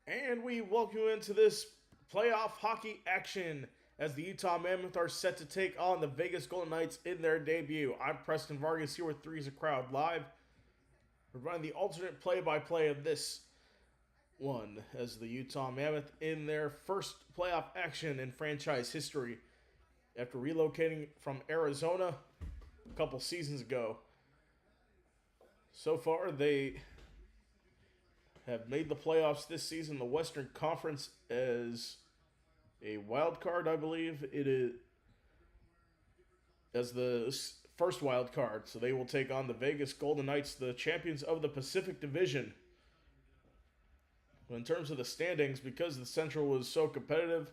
And we welcome you into this playoff hockey action as the Utah Mammoth are set to take on the Vegas Golden Knights in their debut. I'm Preston Vargas here with Three's a Crowd Live, providing the alternate play-by-play of this one as the Utah Mammoth in their first playoff action in franchise history after relocating from Arizona a couple seasons ago. So far, they have made the playoffs this season in the Western Conference as a wild card, I believe. It is as the first wild card. So they will take on the Vegas Golden Knights, the champions of the Pacific Division. In terms of the standings, because the Central was so competitive,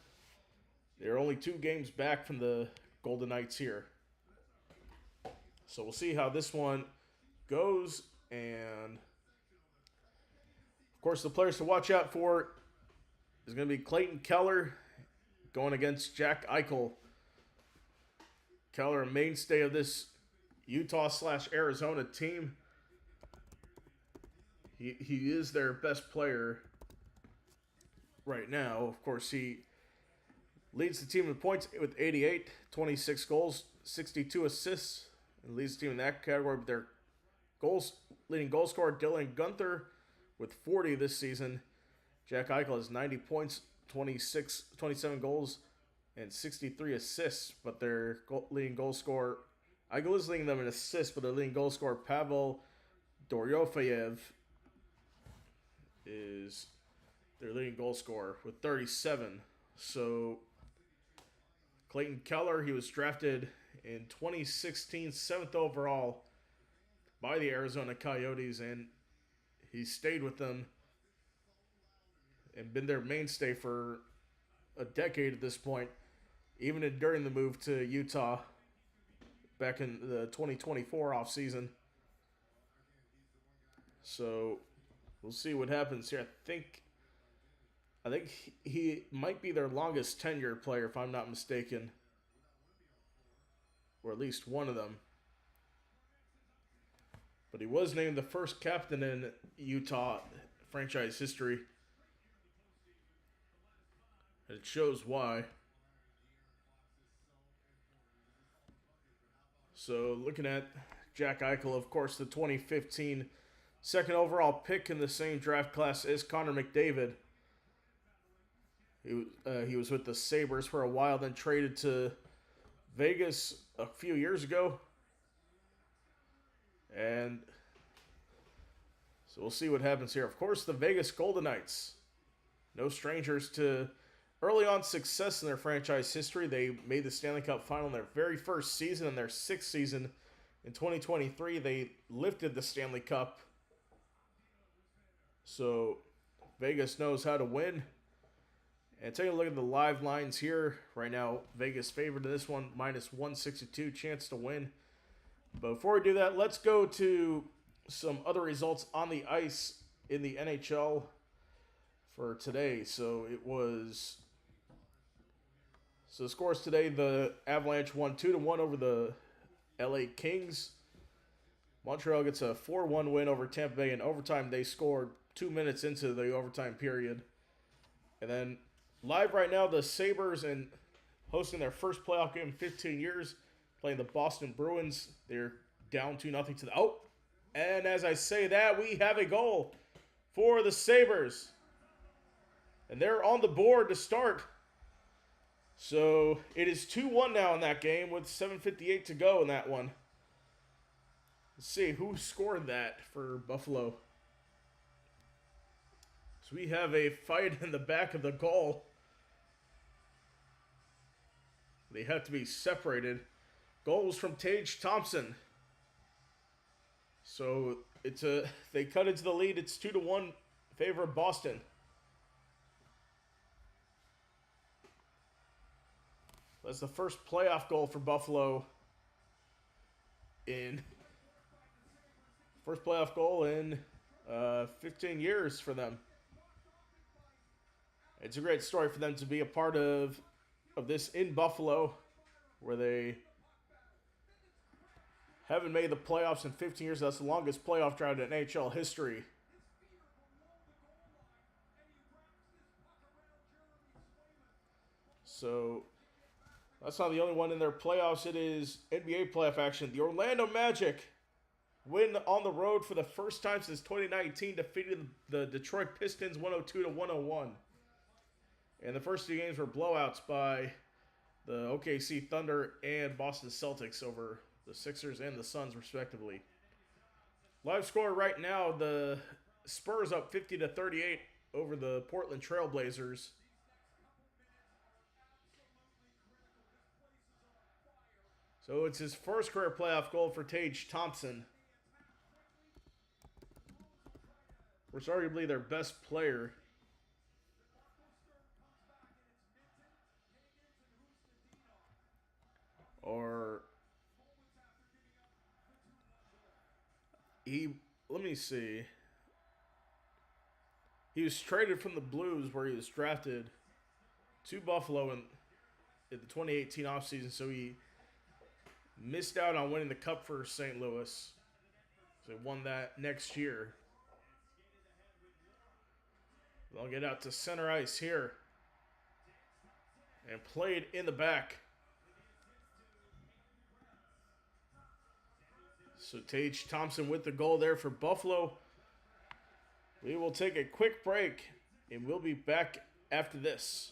they're only 2 games back from the Golden Knights here. So we'll see how this one goes. And of course, the players to watch out for is going to be Clayton Keller going against Jack Eichel. Keller, a mainstay of this Utah/Arizona team. He is their best player right now. Of course, he leads the team in points with 88, 26 goals, 62 assists, and leads the team in that category. But their leading goal scorer, Dylan Guenther, with 40 this season. Jack Eichel has 90 points, 27 goals, and 63 assists. But their leading goal scorer, Eichel is leading them in assists, but their leading goal scorer, Pavel Dorofeyev, is their leading goal scorer with 37. So Clayton Keller, he was drafted in 2016, 7th overall by the Arizona Coyotes, and he stayed with them and been their mainstay for a decade at this point, even during the move to Utah back in the 2024 offseason. So we'll see what happens here. I think he might be their longest tenured player, if I'm not mistaken, or at least one of them. But he was named the first captain in Utah franchise history. And it shows why. So looking at Jack Eichel, of course, the 2015 second overall pick in the same draft class as Connor McDavid. He was with the Sabres for a while, then traded to Vegas a few years ago. And so we'll see what happens here. Of course, the Vegas Golden Knights, no strangers to early on success in their franchise history. They made the Stanley Cup final in their very first season. In their 6th season in 2023, they lifted the Stanley Cup. So Vegas knows how to win. And taking a look at the live lines here right now, Vegas favored in this one, minus 162 chance to win. But before we do that, let's go to some other results on the ice in the NHL for today. So the scores today, the Avalanche won 2-1 over the LA Kings. Montreal gets a 4-1 win over Tampa Bay in overtime. They scored 2 minutes into the overtime period. And then live right now, the Sabres, and hosting their first playoff game in 15 years, playing the Boston Bruins. They're down 2-0 to the... Oh! And as I say that, we have a goal for the Sabres. And they're on the board to start. So it is 2-1 now in that game with 7:58 to go in that one. Let's see who scored that for Buffalo. So we have a fight in the back of the goal. They have to be separated. Goals from Tage Thompson. So they cut into the lead. It's 2-1 in favor of Boston. That's the first playoff goal for Buffalo in 15 years for them. It's a great story for them to be a part of this in Buffalo, where they haven't made the playoffs in 15 years. That's the longest playoff drought in NHL history. So that's not the only one in their playoffs. It is NBA playoff action. The Orlando Magic win on the road for the first time since 2019, defeating the Detroit Pistons 102 to 101. And the first two games were blowouts by the OKC Thunder and Boston Celtics over the Sixers and the Suns, respectively. Live score right now: the Spurs up 50 to 38 over the Portland Trailblazers. So it's his first career playoff goal for Tage Thompson. Was arguably their best player. Or let me see. He was traded from the Blues, where he was drafted to Buffalo in the 2018 offseason, so he missed out on winning the Cup for St. Louis. So he won that next year. They'll get out to center ice here. And played in the back. So Tage Thompson with the goal there for Buffalo. We will take a quick break, and we'll be back after this.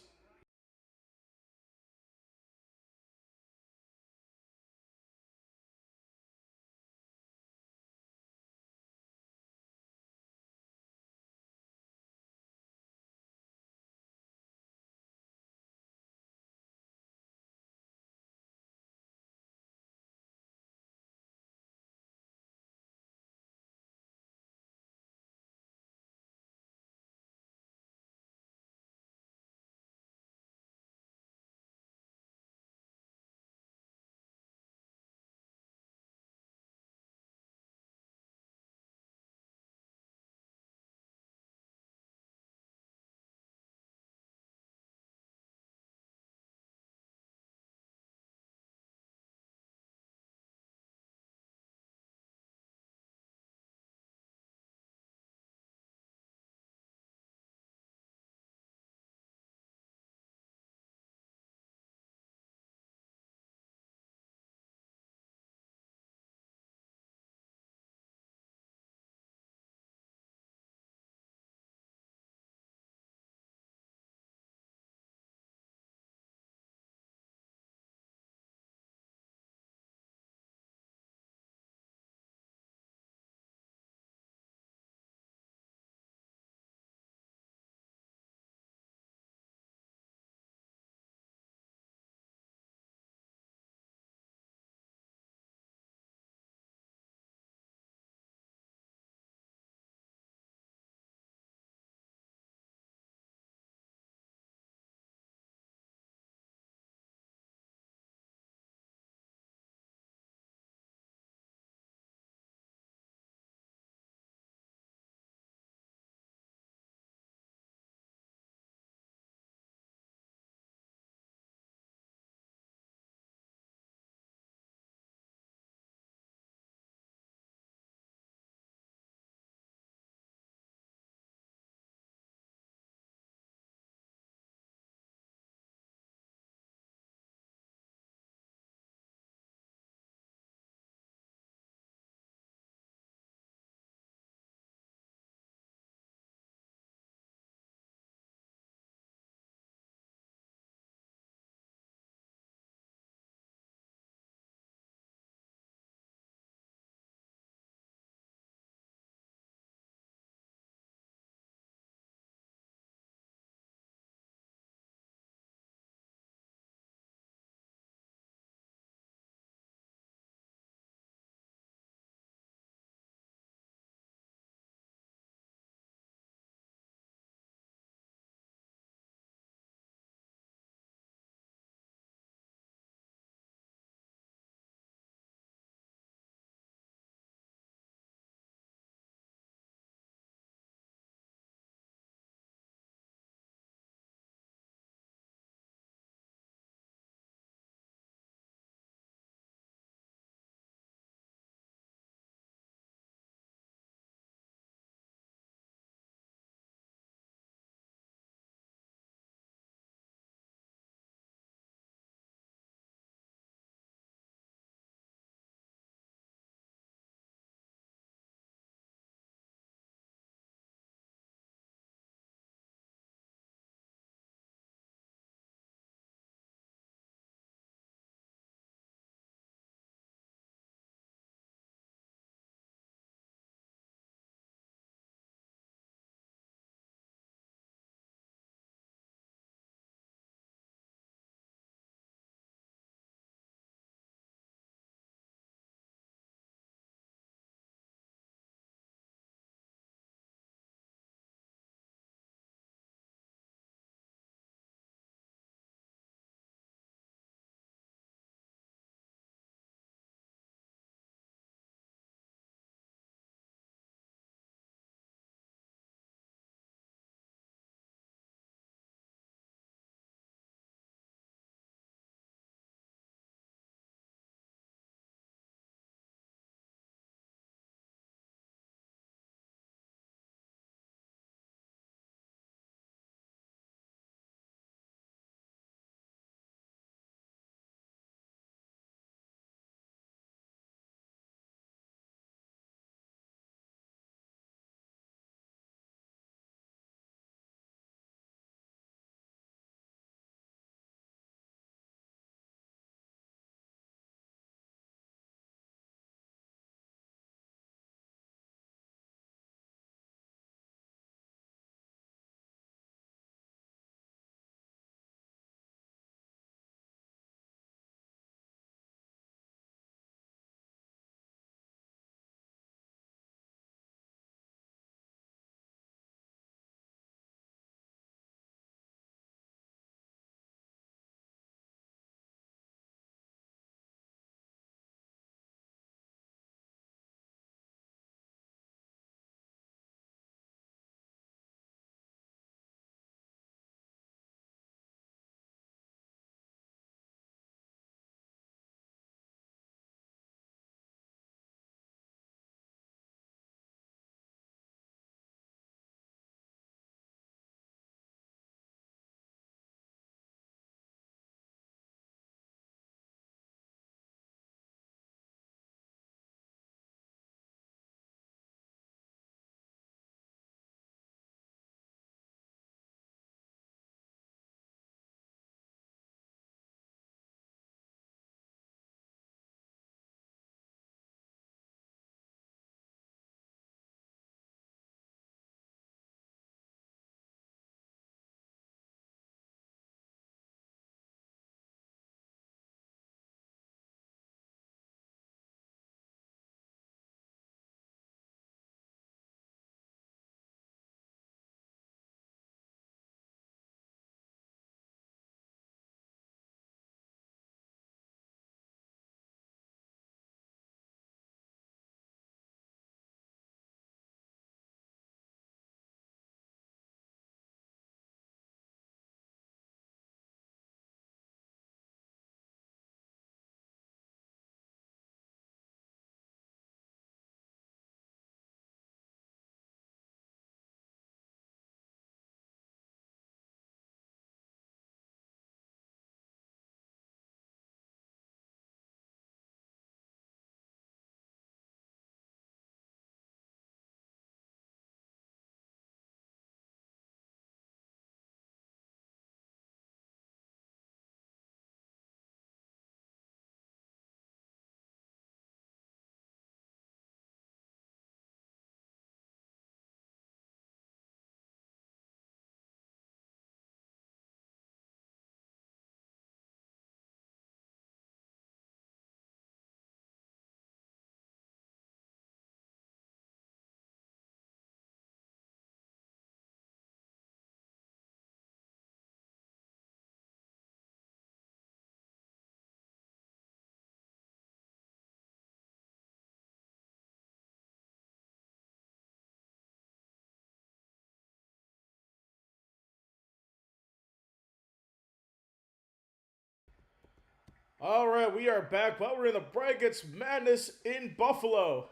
All right, we are back, but we're in the brackets madness in Buffalo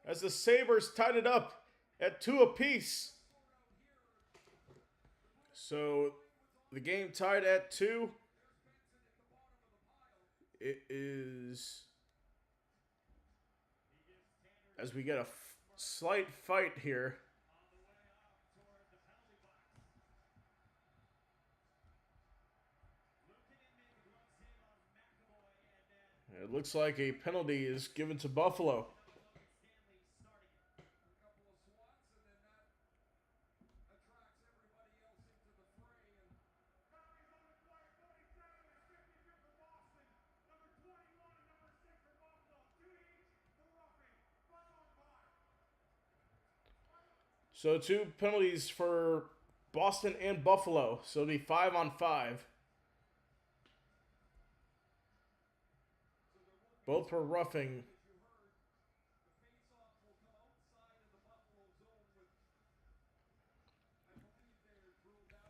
as the Sabres tied it up at 2 apiece. So the game tied at 2. It is as we get a slight fight here. It looks like a penalty is given to Buffalo. So 2 penalties for Boston and Buffalo. So it'll be 5-on-5. Both were roughing.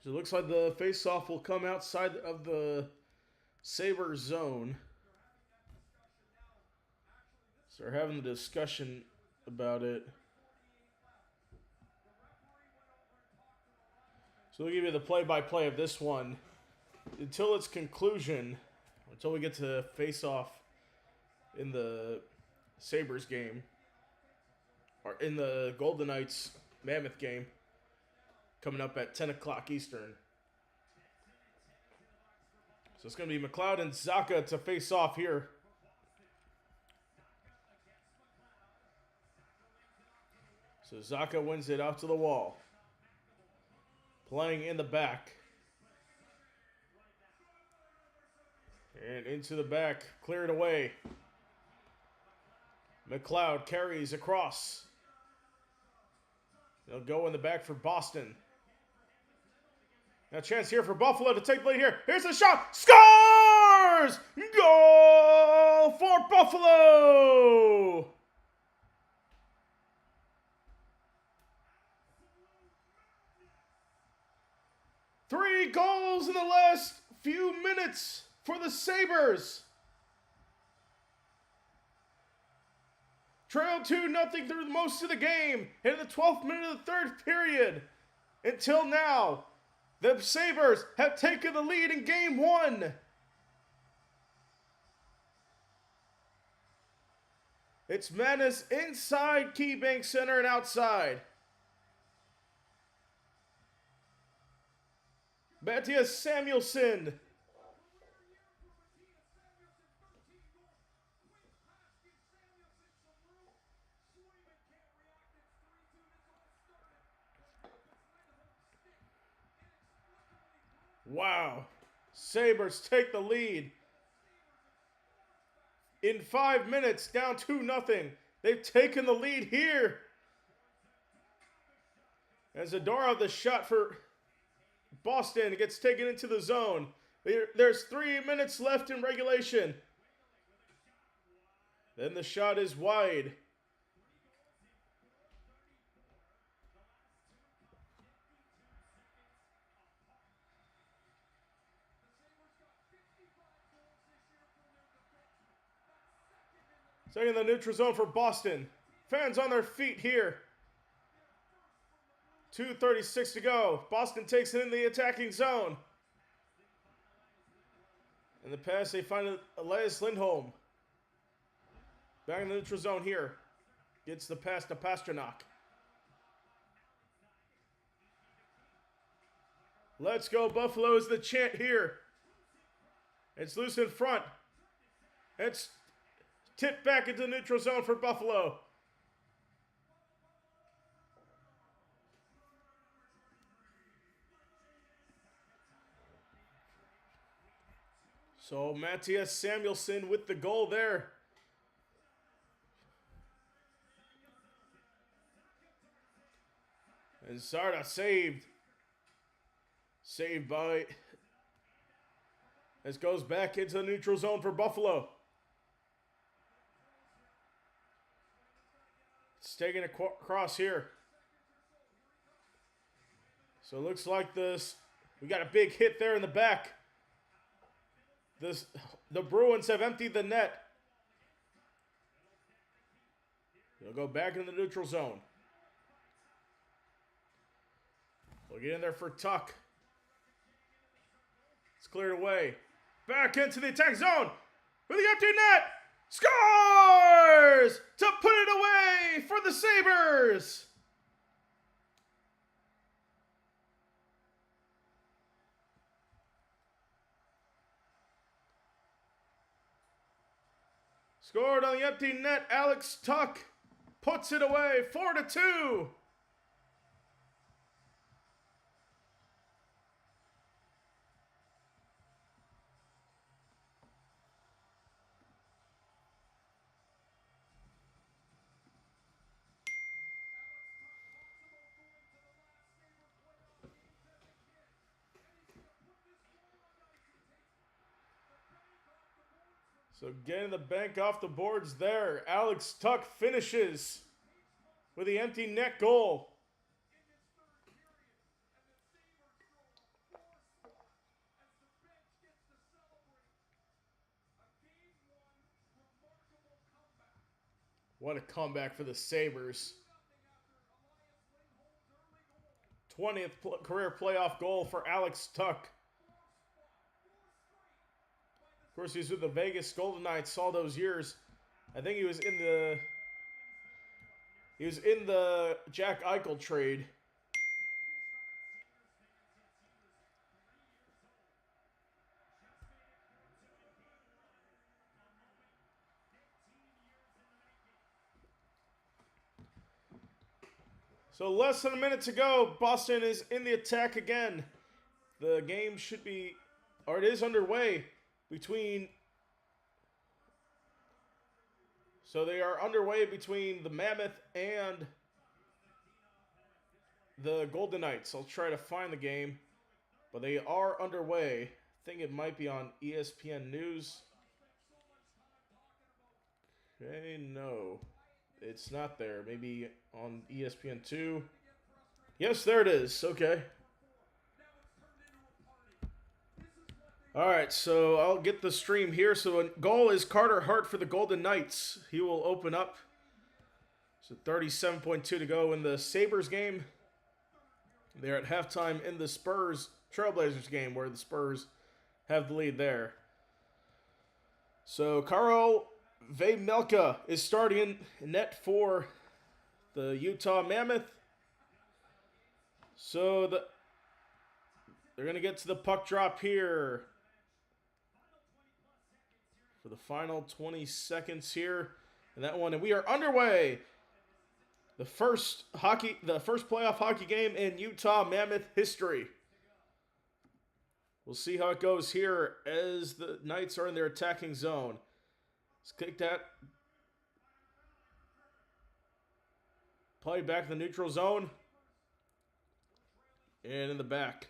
So it looks like the face-off will come outside of the Sabres zone. So they're having a discussion about it. So we'll give you the play-by-play of this one. Until its conclusion, until we get to face-off in the Sabres game, or in the Golden Knights Mammoth game, coming up at 10 o'clock Eastern. So it's going to be McLeod and Zacha to face off here. So Zacha wins it out to the wall. Playing in the back. And into the back. Cleared away. McLeod carries across. They'll go in the back for Boston. Now a chance here for Buffalo to take the lead here. Here's the shot. Scores! Goal for Buffalo! Three goals in the last few minutes for the Sabres. Trailed 2-0 through most of the game. And in the 12th minute of the third period. Until now, the Sabres have taken the lead in Game 1. It's madness inside KeyBank Center and outside. Matthias Samuelsson. Wow. Sabres take the lead. In 5 minutes, down 2-0. They've taken the lead here. As Zadorov, the shot for Boston gets taken into the zone. There's 3 minutes left in regulation. Then the shot is wide. Second in the neutral zone for Boston. Fans on their feet here. 2:36 to go. Boston takes it in the attacking zone. In the pass, they find Elias Lindholm. Back in the neutral zone here. Gets the pass to Pasternak. Let's go Buffalo is the chant here. It's loose in front. It's tipped back into the neutral zone for Buffalo. So Matthias Samuelsson with the goal there. And Zarda saved. Saved by... This goes back into the neutral zone for Buffalo. It's taking across here. So it looks like this. We got a big hit there in the back. The Bruins have emptied the net. They'll go back in the neutral zone. They'll get in there for Tuck. It's cleared away. Back into the attack zone. With the empty net. Scores! To put it away for the Sabres. Scored on the empty net. Alex Tuck puts it away 4-2. So getting the bank off the boards there. Alex Tuck finishes with the empty net goal. What a comeback for the Sabres. 20th career playoff goal for Alex Tuck. Of course, he was with the Vegas Golden Knights all those years. I think he was in the Jack Eichel trade. So less than a minute to go. Boston is in the attack again. The game should be, or it is underway between. So they are underway between the Mammoth and the Golden Knights. I'll try to find the game, but they are underway. I think it might be on ESPN News. Okay, no. It's not there. Maybe on ESPN2. Yes, there it is. Okay. All right, so I'll get the stream here. So a goal is Carter Hart for the Golden Knights. He will open up. So 37.2 to go in the Sabres game. They're at halftime in the Spurs Trailblazers game where the Spurs have the lead there. So Karol Vejmelka is starting in net for the Utah Mammoth. So they're going to get to the puck drop here for the final 20 seconds here in that one. And we are underway. The first playoff hockey game in Utah Mammoth history. We'll see how it goes here as the Knights are in their attacking zone. Let's kick that. Play back in the neutral zone. And in the back.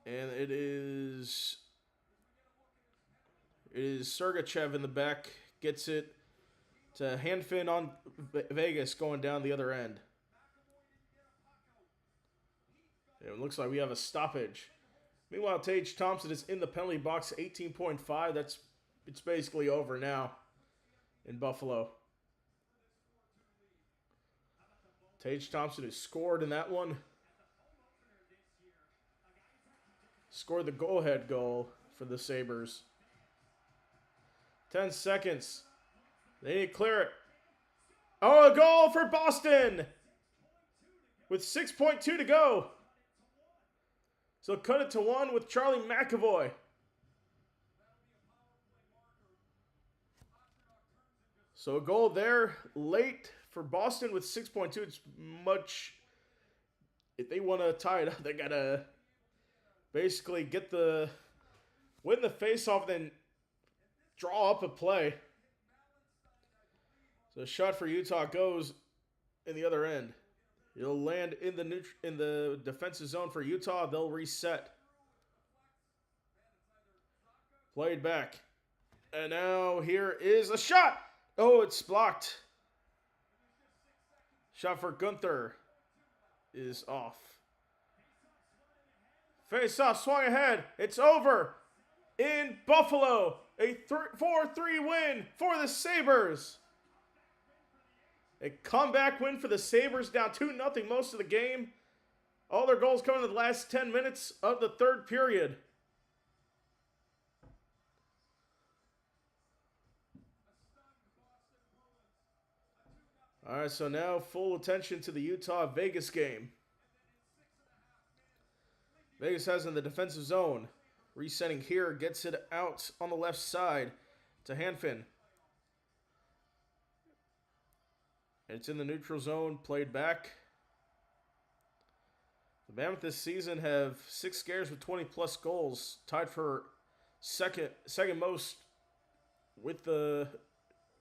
And it is Sergachev in the back. Gets it to Hanfin on Vegas going down the other end. It looks like we have a stoppage. Meanwhile, Tage Thompson is in the penalty box, 18.5. It's basically over now in Buffalo. Tage Thompson has scored in that one. Scored the go-ahead goal for the Sabres. 10 seconds. They need to clear it. Oh, a goal for Boston! With 6.2 to go. So cut it to 1 with Charlie McAvoy. So a goal there late for Boston with 6.2. It's much. If they want to tie it up, they got to basically win the faceoff, then draw up a play. So a shot for Utah goes in the other end. It'll land in the defensive zone for Utah. They'll reset. Played back. And now here is a shot. Oh, it's blocked. Shot for Gunther is off. Face-off swung ahead. It's over in Buffalo. A 4-3 win for the Sabres. A comeback win for the Sabres, down 2-0 most of the game. All their goals coming in the last 10 minutes of the third period. All right, so now full attention to the Utah-Vegas game. Vegas has in the defensive zone. Resetting here, gets it out on the left side to Hanfin. It's in the neutral zone, played back. The Mammoth this season have 6 scares with 20-plus goals, tied for second most with the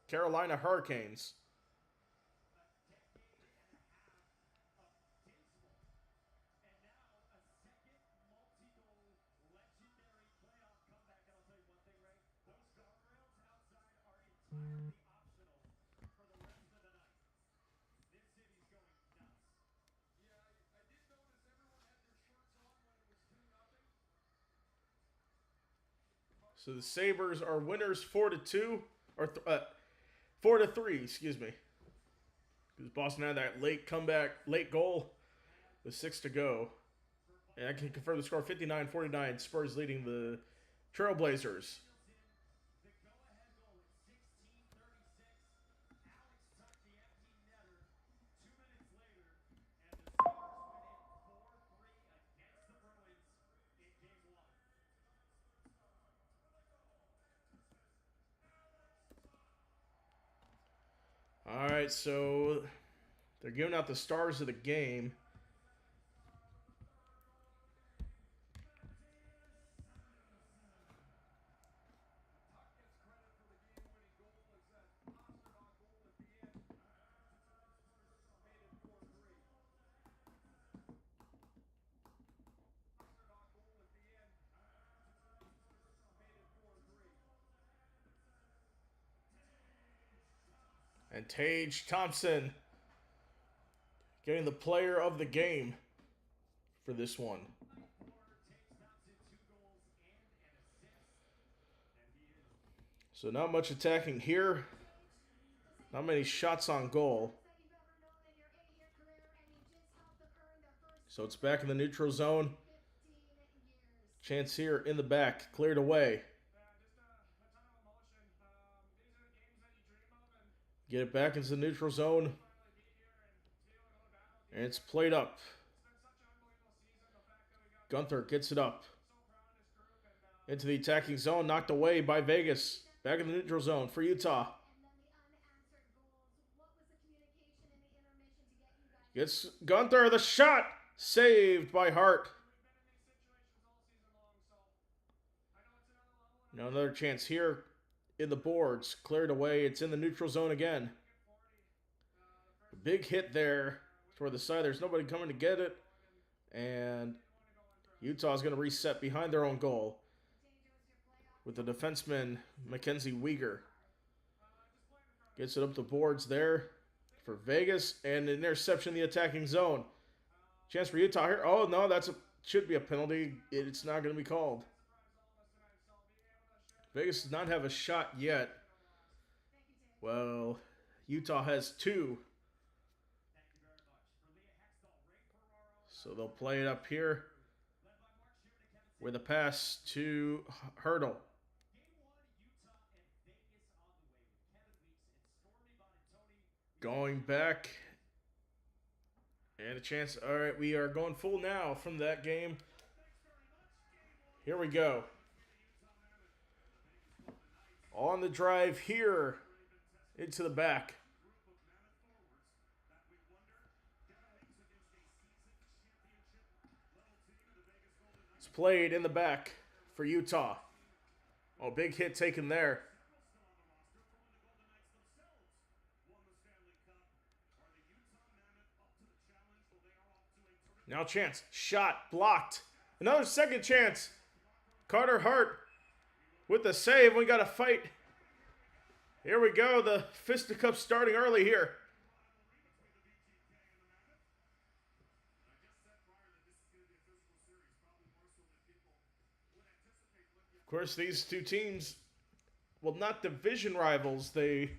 Carolina Hurricanes. So the Sabres are winners 4-2, or 4-3, excuse me. Because Boston had that late comeback, late goal with 6 to go. And I can confirm the score 59-49, Spurs leading the Trailblazers. All right, so they're giving out the stars of the game. And Tage Thompson getting the player of the game for this one. So not much attacking here. Not many shots on goal. So it's back in the neutral zone. Chance here in the back. Cleared away. Get it back into the neutral zone. And it's played up. Gunther gets it up. Into the attacking zone. Knocked away by Vegas. Back in the neutral zone for Utah. Gets Gunther the shot. Saved by Hart. Now another chance here in the boards. Cleared away. It's in the neutral zone again. Big hit there toward the side. There's nobody coming to get it. And Utah's going to reset behind their own goal with the defenseman, Mackenzie Weegar. Gets it up the boards there for Vegas. And an interception in the attacking zone. Chance for Utah here. Oh, no, should be a penalty. It's not going to be called. Vegas does not have a shot yet. Well, Utah has 2. So they'll play it up here with a pass to Hurdle. Going back. And a chance. All right, we are going full now from that game. Here we go. On the drive here into the back. It's played in the back for Utah. Oh, big hit taken there. Now chance. Shot. Blocked. Another second chance. Carter Hart with the save. We got a fight. Here we go. The fisticuffs starting early here. Of course, these two teams, well, not division rivals, they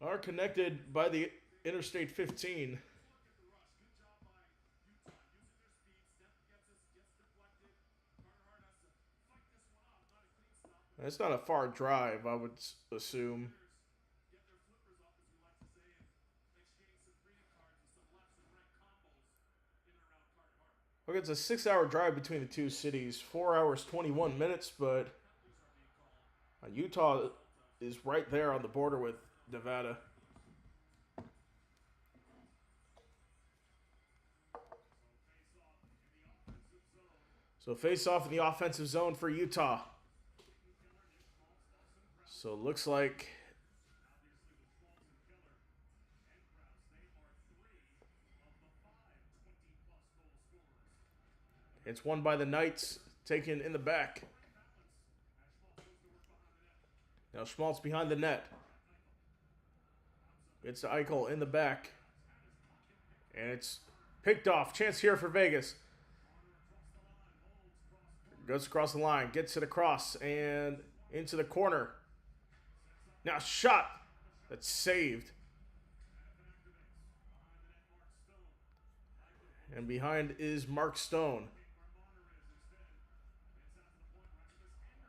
are connected by the Interstate 15. It's not a far drive, I would assume. Look, it's a 6-hour drive between the two cities, 4 hours 21 minutes, but Utah is right there on the border with Nevada. So face off in the offensive zone for Utah. So it looks like it's won by the Knights, taken in the back. Now Schmaltz behind the net. It's to Eichel in the back. And it's picked off. Chance here for Vegas. Goes across the line. Gets it across and into the corner. Now shot. That's saved. And behind is Mark Stone.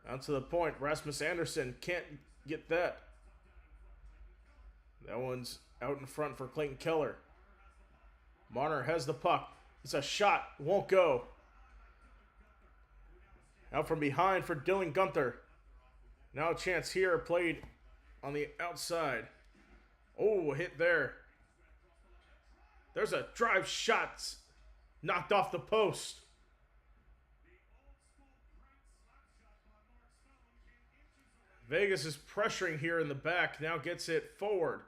Out to the point. Rasmus Anderson can't get that. That one's out in front for Clayton Keller. Marner has the puck. It's a shot. Won't go. Out from behind for Dylan Gunther. Now a chance here. Played on the outside. Oh, hit there. There's a drive shot. Knocked off the post. Vegas is pressuring here in the back. Now gets it forward.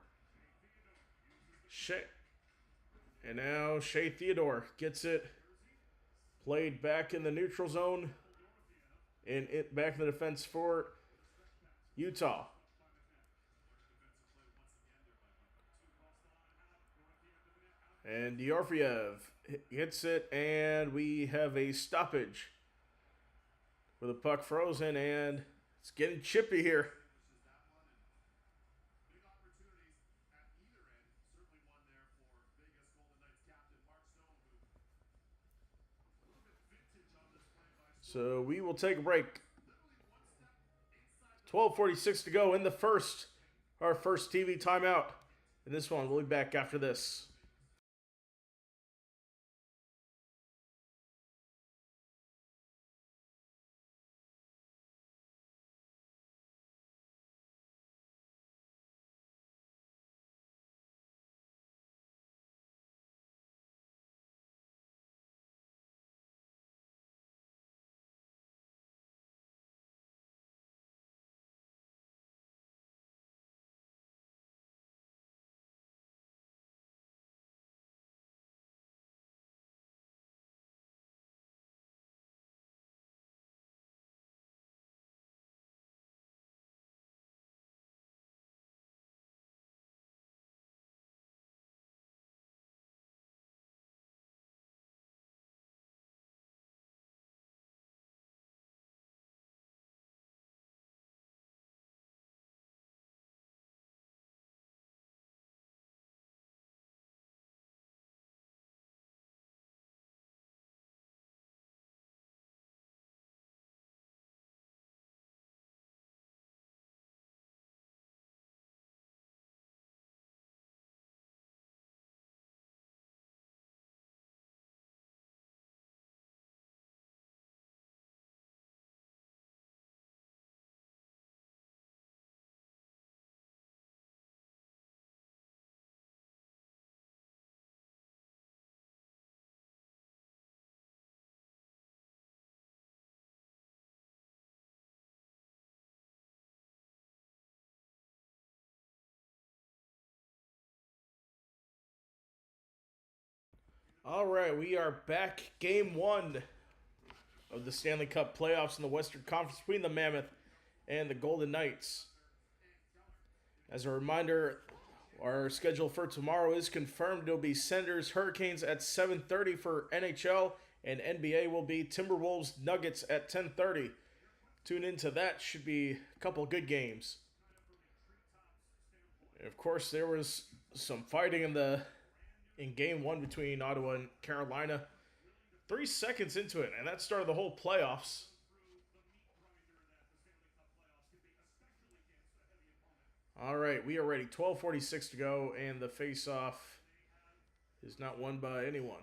And now Shea Theodore gets it played back in the neutral zone. And it back in the defense for Utah. And Diorfiev hits it, and we have a stoppage with the puck frozen, and it's getting chippy here. So we will take a break. 12:46 to go in the first. Our first TV timeout. And this one, we'll be back after this. All right, we are back. Game 1 of the Stanley Cup playoffs in the Western Conference between the Mammoth and the Golden Knights. As a reminder, our schedule for tomorrow is confirmed. It'll be Senators Hurricanes at 7:30 for NHL, and NBA will be Timberwolves Nuggets at 10:30. tune into that. Should be a couple of good games. And of course, there was some fighting in game one between Ottawa and Carolina. 3 seconds into it, and that started the whole playoffs. All right, we are ready. 12:46 to go, and the face-off is not won by anyone.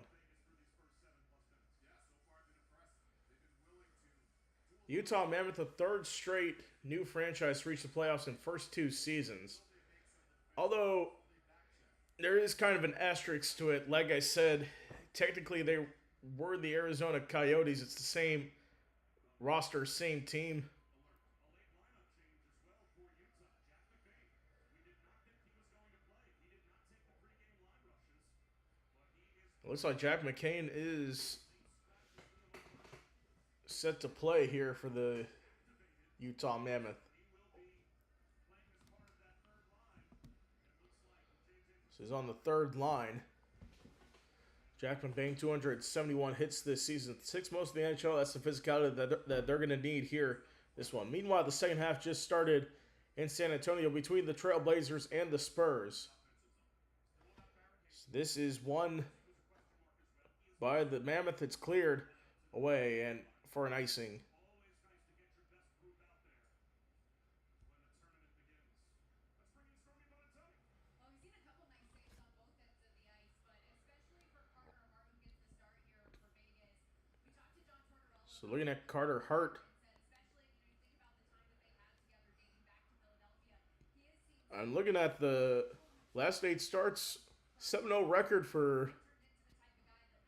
Utah Mammoth, the third straight new franchise to reach the playoffs in first 2 seasons. Although there is kind of an asterisk to it. Like I said, technically they were the Arizona Coyotes. It's the same roster, same team. It looks like Jack McCain is set to play here for the Utah Mammoth. So he's on the third line. Jackman banged 271 hits this season, 6th most in the NHL. That's the physicality that they're going to need here. This one. Meanwhile, the second half just started in San Antonio between the Trailblazers and the Spurs. So this is won by the Mammoth. It's cleared away and for an icing. So looking at Carter Hart. I'm looking at the last 8 starts. 7-0 record for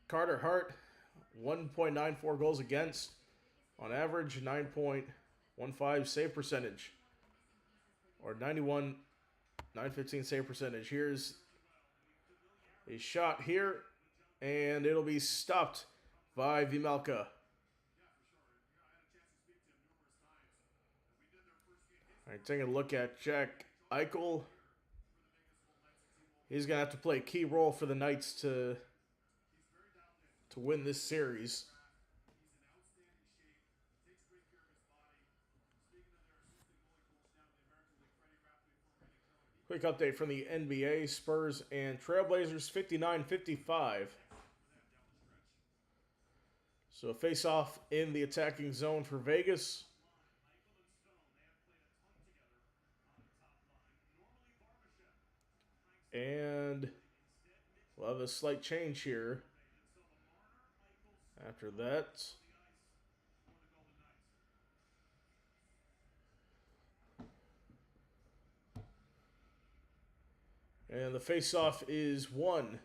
Carter Hart. 1.94 goals against. On average, 9.15 save percentage. Or 915 save percentage. Here's a shot here. And it'll be stopped by Vejmelka. All right, taking a look at Jack Eichel. He's going to have to play a key role for the Knights to win this series. Quick update from the NBA. Spurs and Trailblazers 59-55. So a face-off in the attacking zone for Vegas. And we'll have a slight change here. After that, and the face-off is won.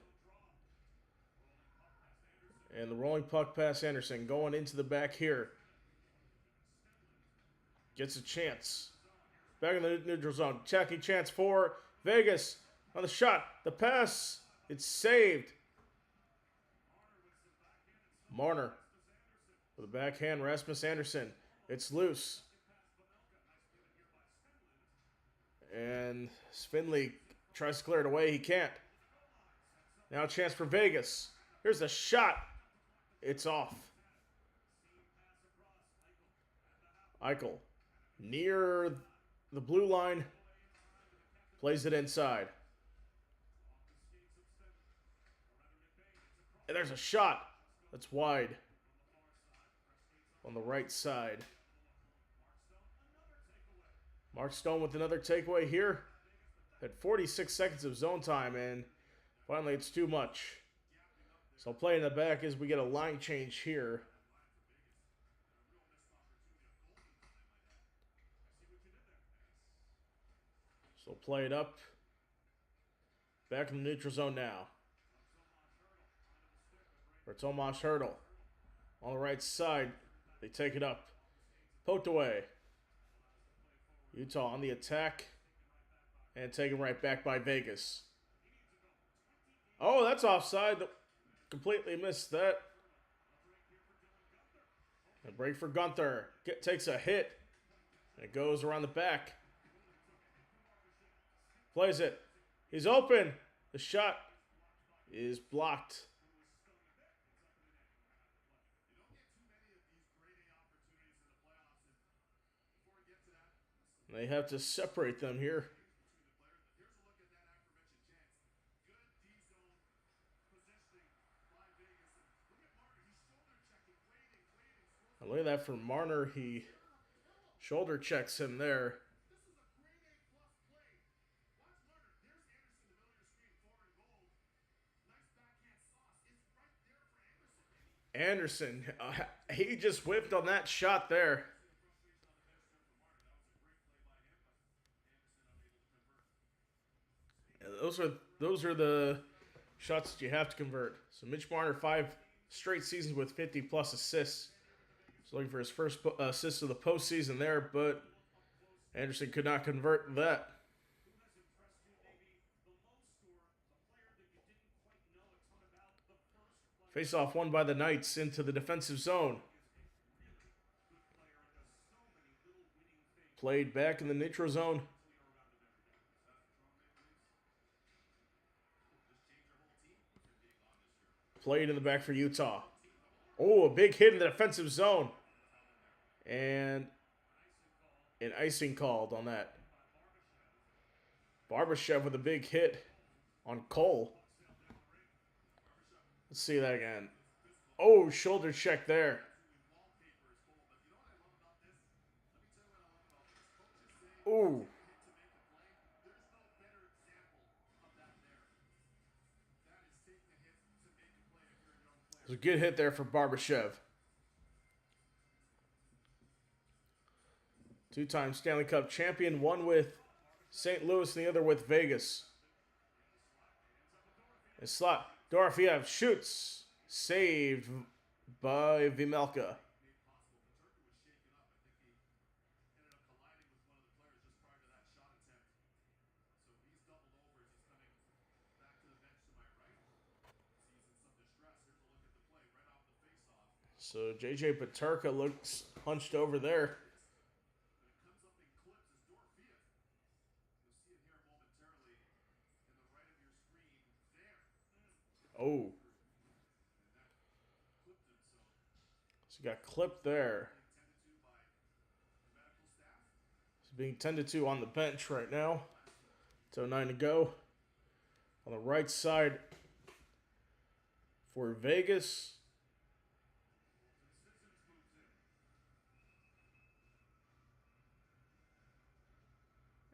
And the rolling puck pass Anderson going into the back here. Gets a chance. Back in the neutral zone. Attacking chance for Vegas. On the shot. The pass. It's saved. Marner. With a backhand. Rasmus Anderson. It's loose. And Finley tries to clear it away. He can't. Now a chance for Vegas. Here's the shot. It's off. Eichel. Near the blue line. Plays it inside. And there's a shot. That's wide. On the right side. Mark Stone with another takeaway here. Had 46 seconds of zone time, and finally it's too much. So I'll play in the back as we get a line change here. So play it up. Back in the neutral zone now. For Tomas Hertl. On the right side. They take it up. Poked away. Utah on the attack. And taken right back by Vegas. Oh, that's offside. Completely missed that. A break for Gunther. Takes a hit. And it goes around the back. Plays it. He's open. The shot is blocked. They have to separate them here. And look at that from Marner. He shoulder checks him there. Anderson, he just whipped on that shot there. Those are the shots that you have to convert. So Mitch Marner, 5 straight seasons with 50-plus assists. He's looking for his first assist of the postseason there, but Anderson could not convert that. Face-off won by the Knights into the defensive zone. Played back in the neutral zone. Played in the back for Utah. Oh, a big hit in the defensive zone. And an icing called on that. Barbashev with a big hit on Cole. Let's see that again. Oh, shoulder check there. Ooh. It was a good hit there for Barbashev. 2-time Stanley Cup champion, one with St. Louis and the other with Vegas. And slot. Dorofeyev shoots. Saved by Vejmelka. So J.J. Peterka looks hunched over there. Oh. So he got clipped there. He's being tended to on the bench right now. 2:09 to go. On the right side for Vegas.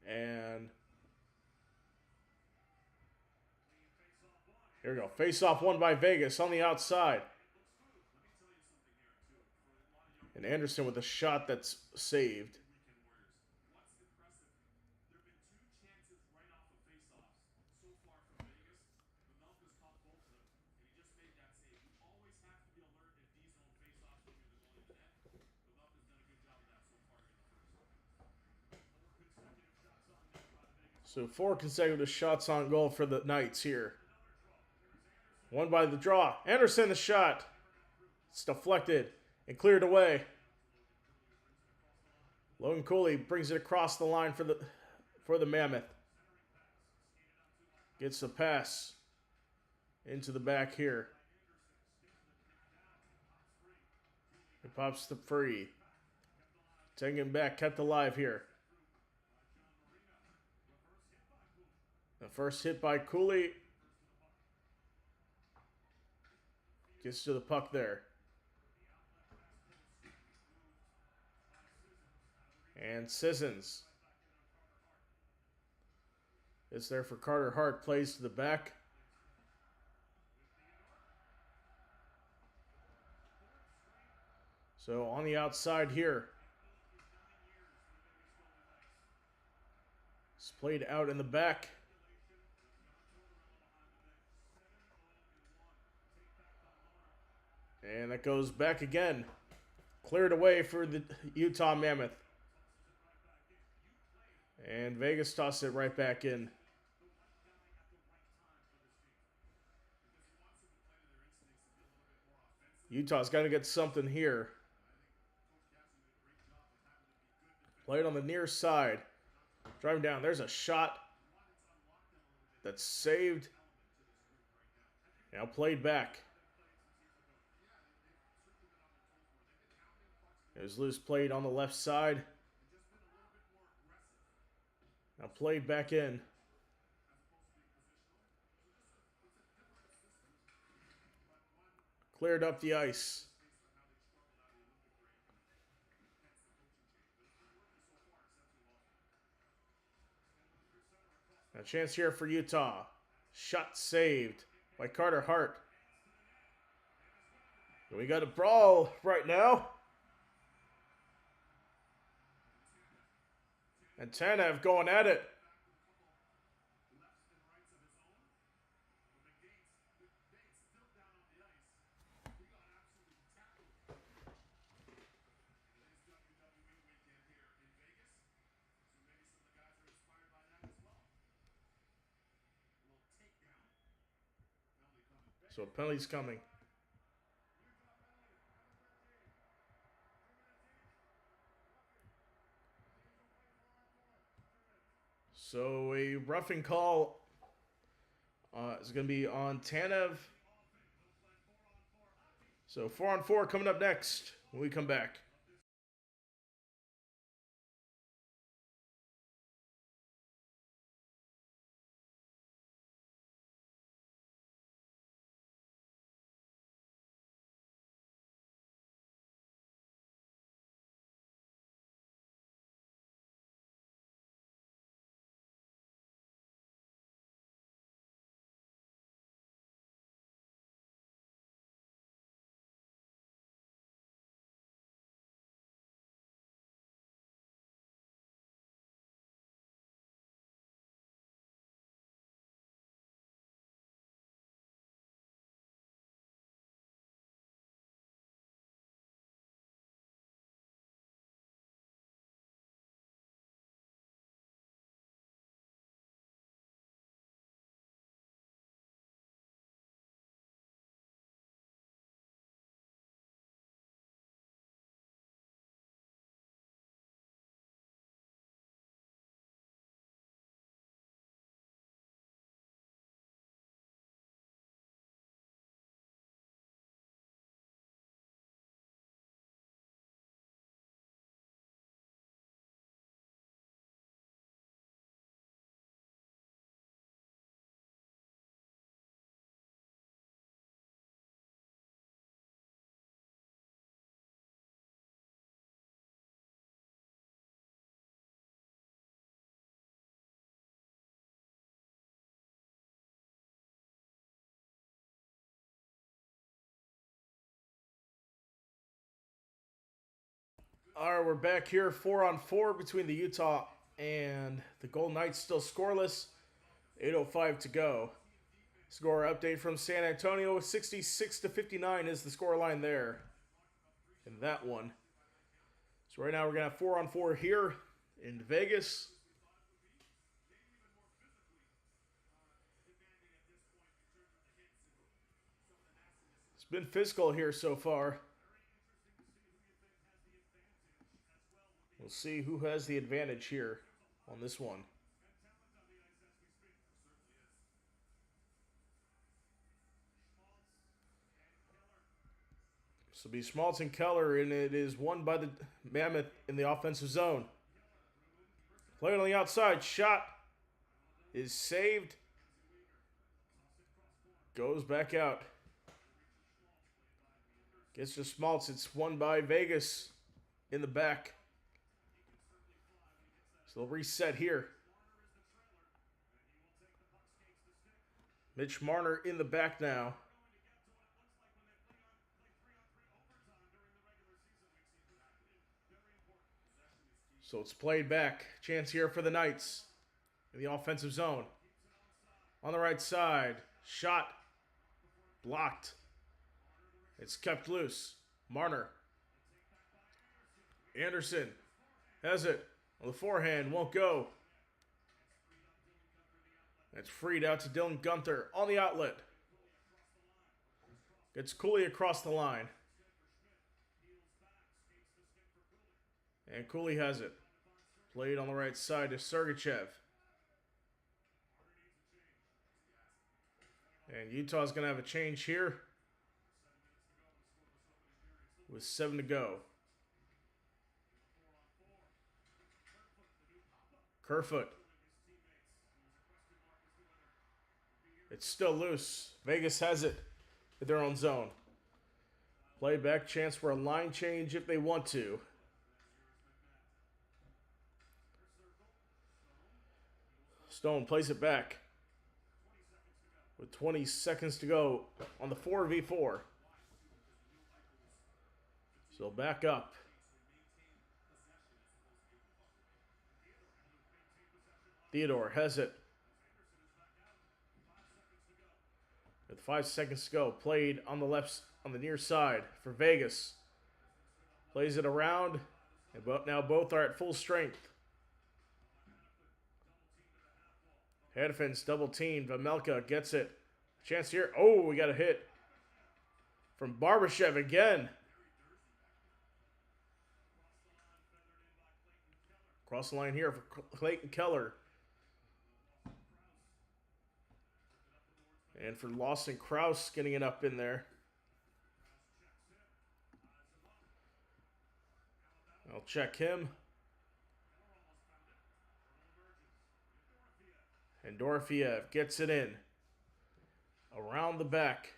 And here we go. Face-off won by Vegas on the outside. And Anderson with a shot that's saved. So 4 consecutive shots on goal for the Knights here. One by the draw. Anderson the shot. It's deflected and cleared away. Logan Cooley brings it across the line for the Mammoth. Gets the pass into the back here. It pops the free. Taking him back, kept alive here. The first hit by Cooley. Gets to the puck there. And Sissons. It's there for Carter Hart. Plays to the back. So on the outside here. It's played out in the back. And that goes back again. Cleared away for the Utah Mammoth. And Vegas tossed it right back in. Utah's got to get something here. Played on the near side. Driving down. There's a shot that's saved. Now played back. It was loose played on the left side. Now played back in. Cleared up the ice. A chance here for Utah. Shot saved by Carter Hart. We got a brawl right now. And Tanev going at it. So a penalty's coming. So a roughing call is going to be on Tanev. So 4-on-4 coming up next when we come back. All right, we're back here 4-on-4 between the Utah and the Golden Knights. Still scoreless. 8:05 to go. Score update from San Antonio. 66-59 is the score line there in that one. So right now we're going to have 4-on-4 here in Vegas. It's been physical here so far. We'll see who has the advantage here on this one. This will be Schmaltz and Keller, and it is won by the Mammoth in the offensive zone. Play on the outside. Shot is saved. Goes back out. Gets to Schmaltz. It's won by Vegas in the back. So they'll reset here. Mitch Marner in the back now. So it's played back. Chance here for the Knights in the offensive zone. On the right side. Shot. Blocked. It's kept loose. Marner. Anderson has it. On the forehand. Won't go. It's freed out to Dylan Gunther on the outlet. Gets Cooley across the line. And Cooley has it. Played on the right side to Sergachev. And Utah's going to have a change here with 7 to go. Kerfoot It's still loose. Vegas has it in their own zone. Play back, chance for a line change if they want to. Stone plays it back with 20 seconds to go on the 4v4. So back up. Theodore has it. With 5 seconds to go, played on the left, on the near side for Vegas. Plays it around, and now both are at full strength. Hedefins double teamed. Vamelka gets it. Chance here. Oh, we got a hit from Barbashev again. Cross the line here for Clayton Keller. And for Lawson Krause getting it up in there. I'll check him. And Dorofiev gets it in. Around the back.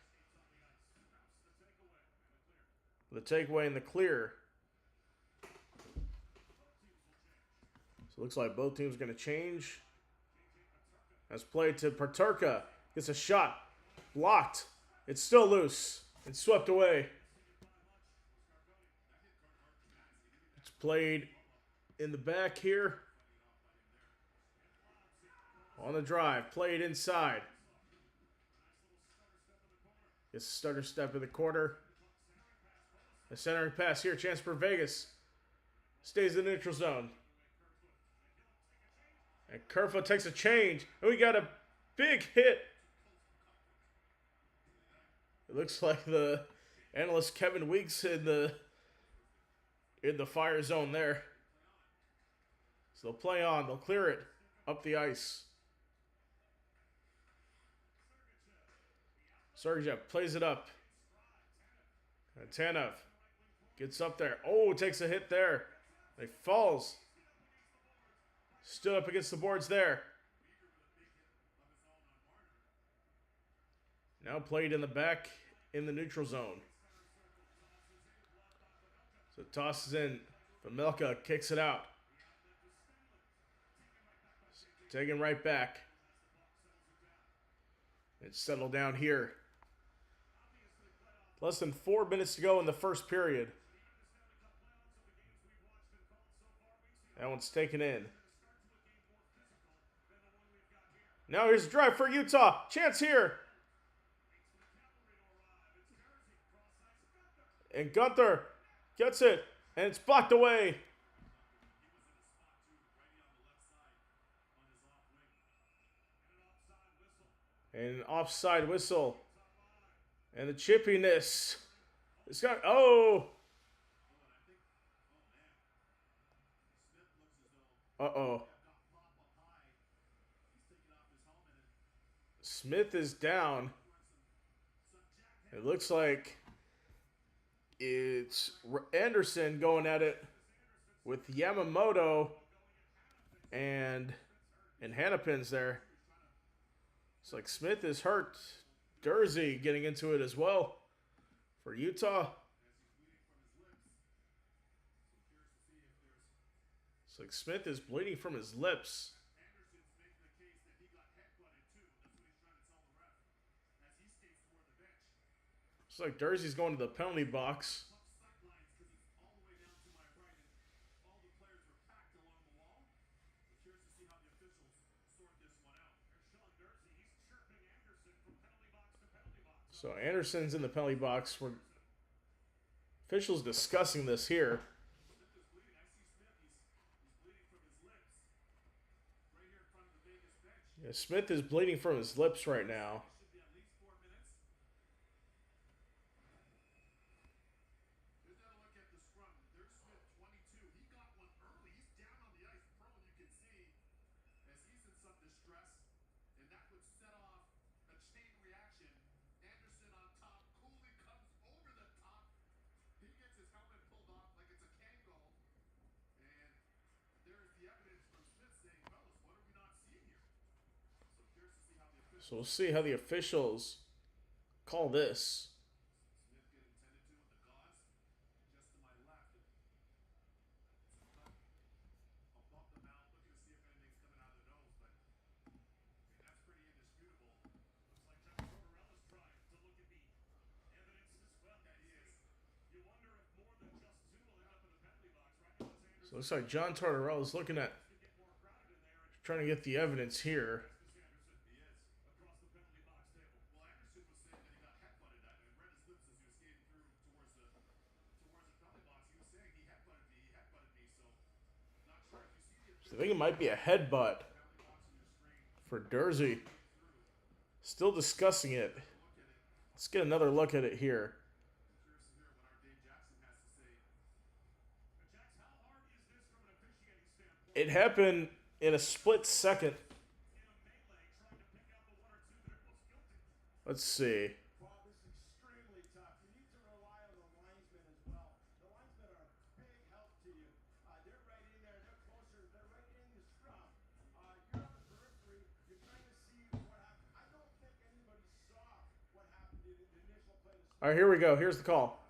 The takeaway in the clear. So it looks like both teams are going to change. As played to Paterka. Gets a shot. Blocked. It's still loose. It's swept away. It's played in the back here. On the drive. Played inside. Gets a stutter step in the corner. The centering pass here. Chance for Vegas. Stays in the neutral zone. And Kerfa takes a change. And we got a big hit. It looks like the analyst Kevin Weeks in the fire zone there. So they'll play on. They'll clear it up the ice. Sergeyev plays it up. And Tanev gets up there. Oh, takes a hit there. He falls. Stood up against the boards there. Now played in the back in the neutral zone. So tosses in. Vamelka kicks it out. Taken right back. It's settled down here. Less than 4 minutes to go in the first period. That one's taken in. Now here's a drive for Utah. Chance here. And Gunther gets it. And it's blocked away. And an offside whistle. And the chippiness. It's got. Oh. Uh-oh. Smith is down. It looks like it's Anderson going at it with Yamamoto and Hannapins there. It's like Smith is hurt. Dursey getting into it as well for Utah. It's like Smith is bleeding from his lips. It's like Dursey's going to the penalty box. So Anderson's in the penalty box. We're officials discussing this here. Yeah, Smith is bleeding from his lips right now. So we'll see how the officials call this. So it looks like John Tortorella is looking at trying to get the evidence here. So I think it might be a headbutt for Dursey. Still discussing it. Let's get another look at it here. It happened in a split second. Let's see. Bob, this is extremely tough. You need to rely on the linesmen as well. The linesmen are a big help to you. They're right in there. They're closer. They're right in the scrum. You're on the periphery. You're trying to see what happened. I don't think anybody saw what happened in the initial play. All right, here we go. Here's the call.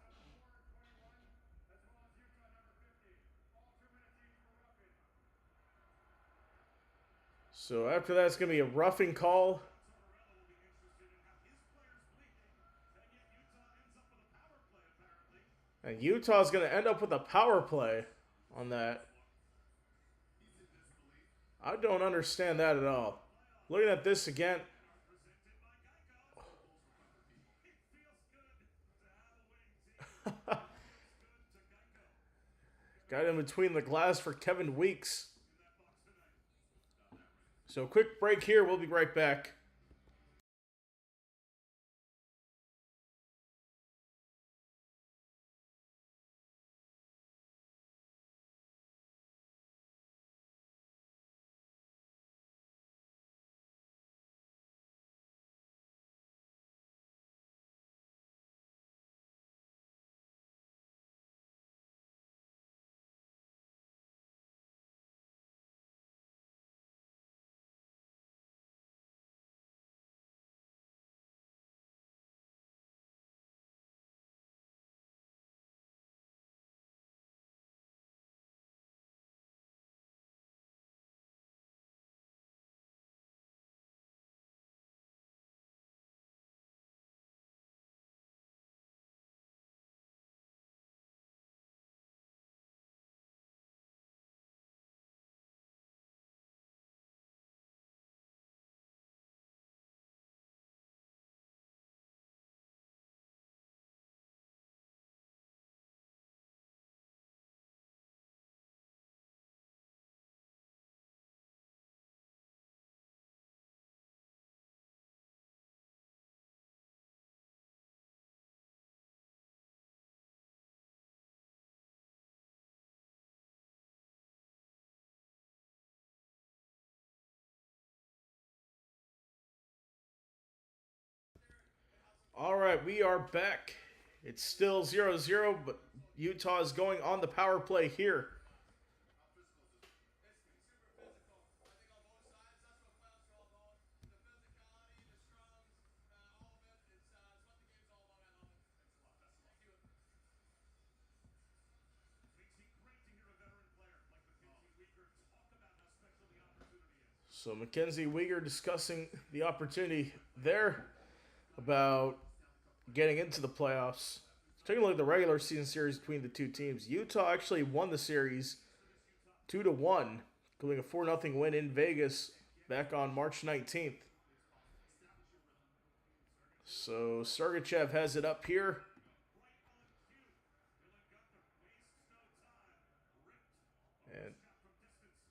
So after that, it's going to be a roughing call. And Utah's going to end up with a power play on that. I don't understand that at all. Looking at this again. Got in between the glass for Kevin Weeks. So quick break here. We'll be right back. All right, we are back. It's still 0-0, but Utah is going on the power play here. So Mackenzie Weegar discussing the opportunity there about getting into the playoffs. Taking a look at the regular season series between the two teams, Utah actually won the series 2-1, including a 4-0 win in Vegas back on March 19th. So Sergachev has it up here. And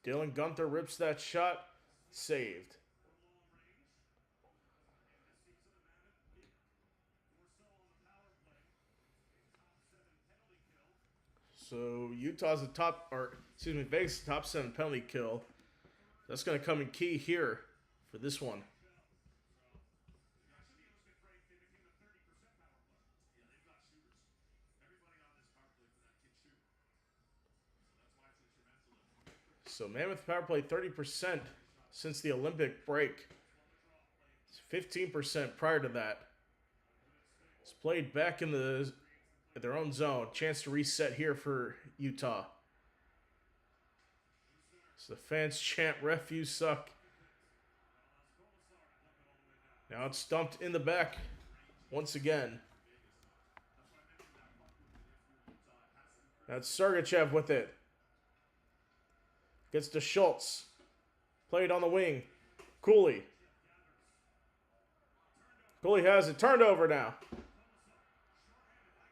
Dylan Gunther rips that shot. Saved. So Utah's the top, or excuse me, Vegas top 7 penalty kill. That's going to come in key here for this one. So Mammoth power play 30% since the Olympic break. 15% prior to that. It's played back in their own zone. Chance to reset here for Utah. So the fans chant, "Ref, you suck." Now it's dumped in the back once again. That's Sergachev with it. Gets to Schultz. Played on the wing. Cooley. Cooley has it. Turned over now.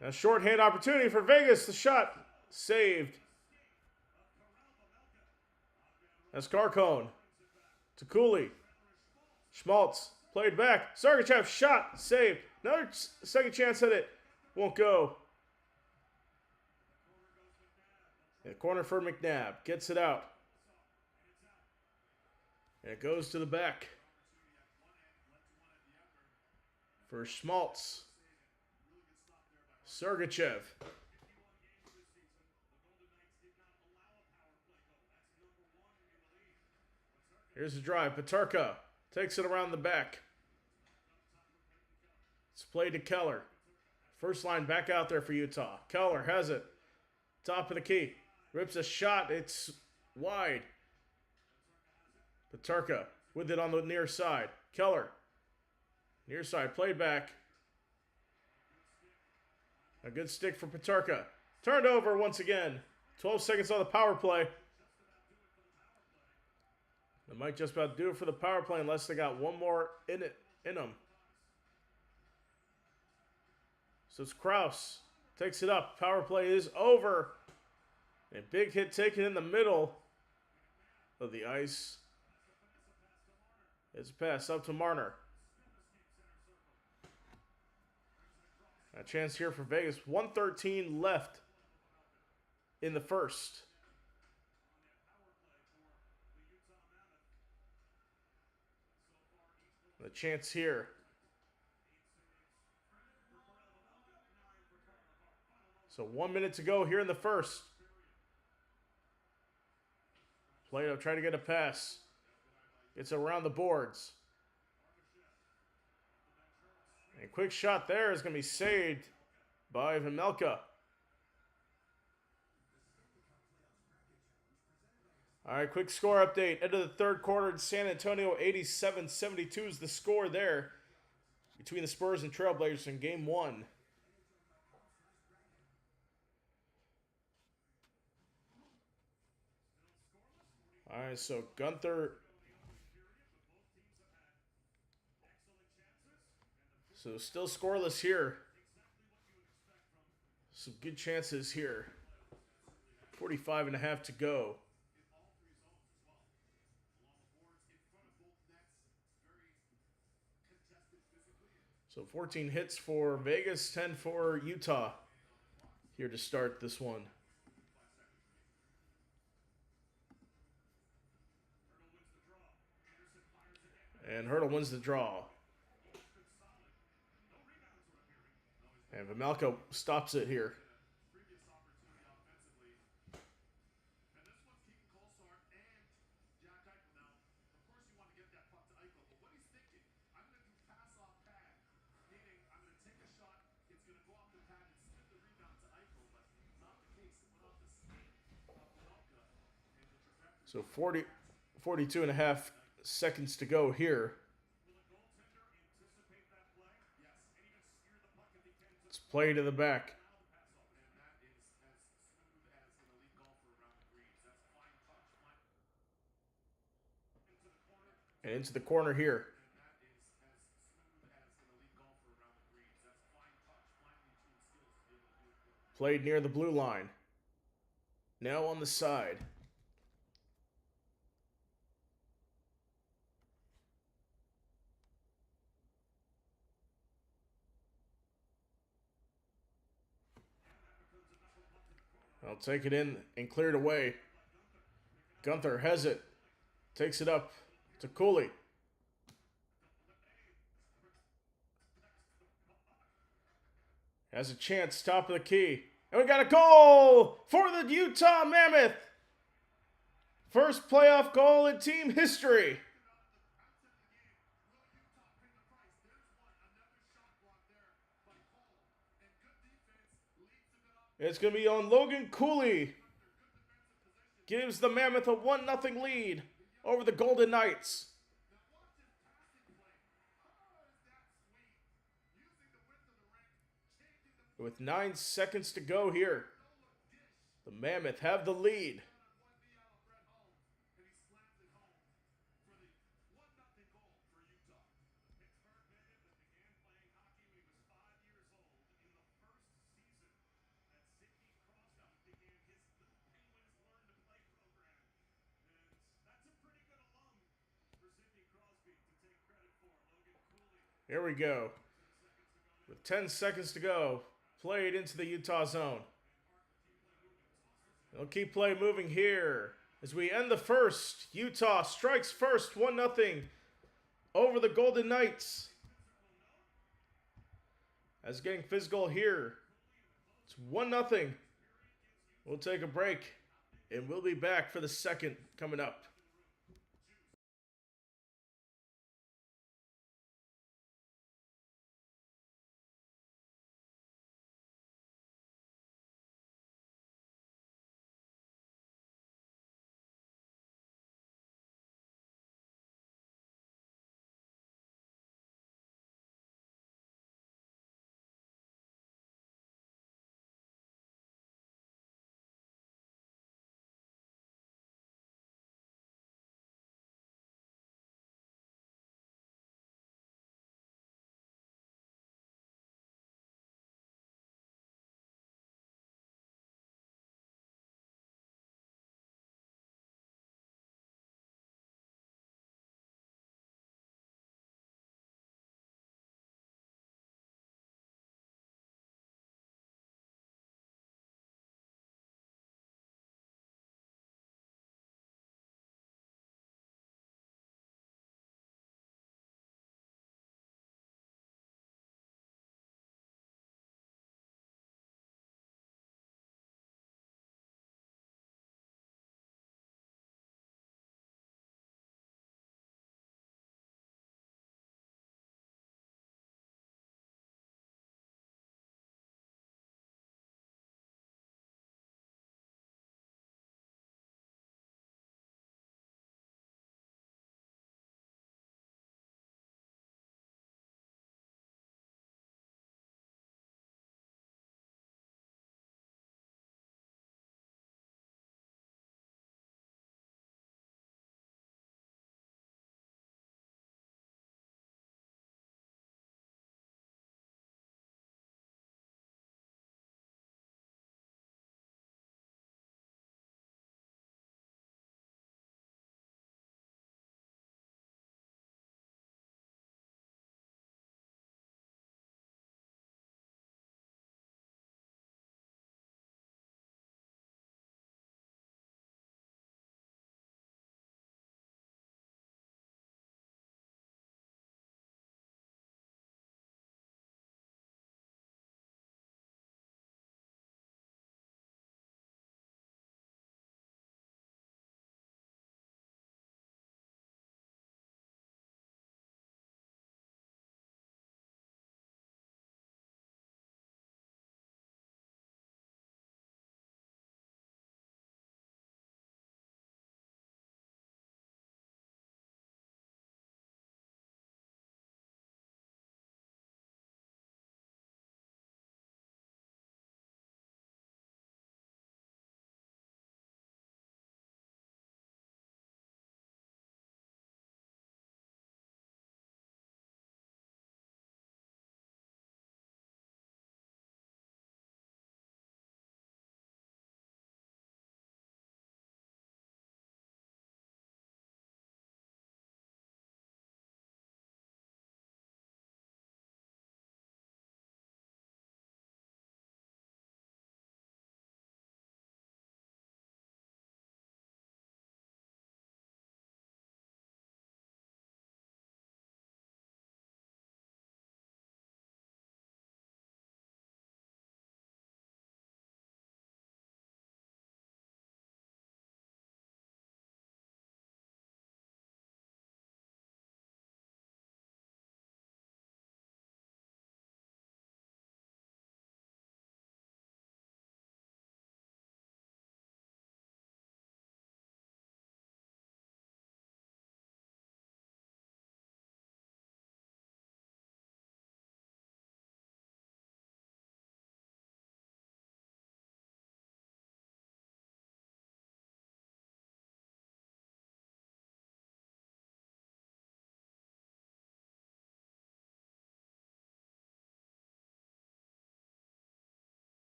A shorthand opportunity for Vegas. The shot saved. That's Carcone. To Cooley. Schmaltz. Played back. Sergachev shot. Saved. Another second chance at it. Won't go. In the corner for McNabb. Gets it out. And it goes to the back. For Schmaltz. Sergachev. Here's the drive. Peterka takes it around the back. It's played to Keller. First line back out there for Utah. Keller has it. Top of the key. Rips a shot. It's wide. Peterka with it on the near side. Keller. Near side. Played back. A good stick for Peterka. Turned over once again. 12 seconds on the power play. They might just about do it for the power play unless they got one more in them. So it's Krause. Takes it up. Power play is over. A big hit taken in the middle of the ice. It's a pass up to Marner. A chance here for Vegas. 1:13 left in the first. The chance here. So 1 minute to go here in the first. Plato trying to get a pass. It's around the boards. A quick shot there is going to be saved by Vejmelka. All right, quick score update. End of the third quarter in San Antonio, 87-72 is the score there between the Spurs and Trailblazers in Game 1. All right, so Gunther. So still scoreless here. Some good chances here. 45.5 to go. So 14 hits for Vegas, 10 for Utah here to start this one. And Hurdle wins the draw. And Vejmelka stops it here. So 42.5 seconds to go here. It's played to the back. And into the corner here. Played near the blue line. Now on the side. I'll take it in and clear it away. Gunther has it. Takes it up to Cooley. Has a chance, top of the key. And we got a goal for the Utah Mammoth. First playoff goal in team history. It's going to be on Logan Cooley. Gives the Mammoth a 1-0 lead over the Golden Knights. With 9 seconds to go here, the Mammoth have the lead. Here we go. With 10 seconds to go, played into the Utah zone. They'll keep play moving here as we end the first. Utah strikes first, 1-0 over the Golden Knights. As getting physical here, it's 1-0. We'll take a break, and we'll be back for the second coming up.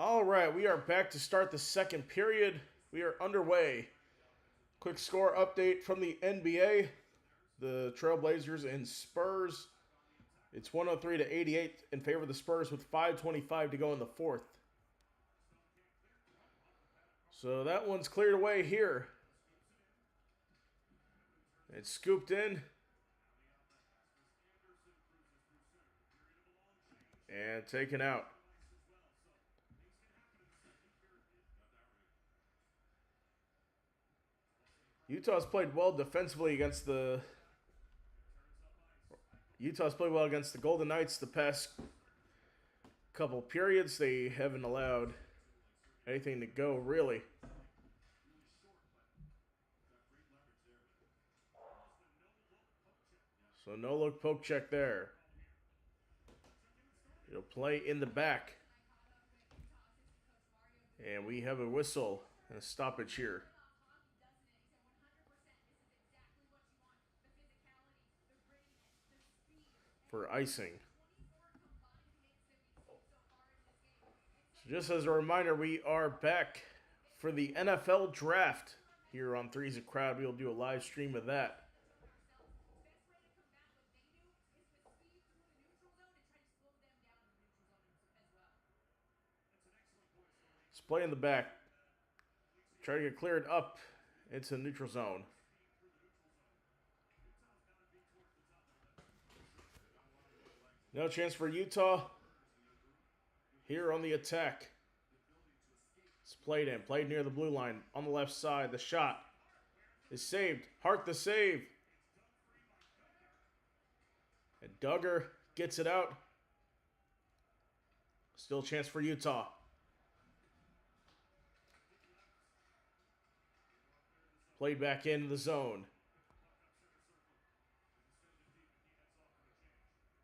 All right, we are back to start the second period. We are underway. Quick score update from the NBA. The Trailblazers and Spurs. It's 103 to 88 in favor of the Spurs with 5:25 to go in the fourth. So that one's cleared away here. It's scooped in. And taken out. Utah's played well defensively against the Golden Knights the past couple periods. They haven't allowed anything to go, really. So no look poke check there. It'll play in the back. And we have a whistle and a stoppage here for icing. So just as a reminder, we are back for the NFL draft here on Three's a Crowd. We'll do a live stream of that. Let's play in the back. Try to get cleared up into the neutral zone. No chance for Utah here on the attack. It's played in. Played near the blue line on the left side. The shot is saved. Hart the save. And Duggar gets it out. Still a chance for Utah. Played back into the zone.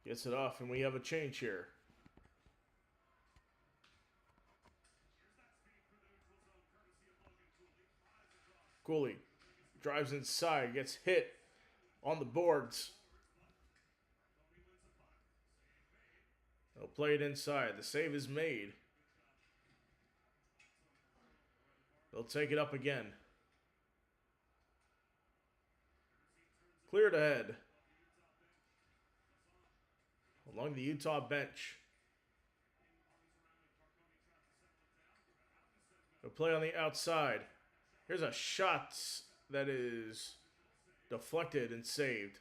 Gets it off, and we have a change here. Cooley drives inside, gets hit on the boards. They'll play it inside. The save is made. They'll take it up again. Cleared ahead. Along the Utah bench. They'll play on the outside. Here's a shot that is deflected and saved.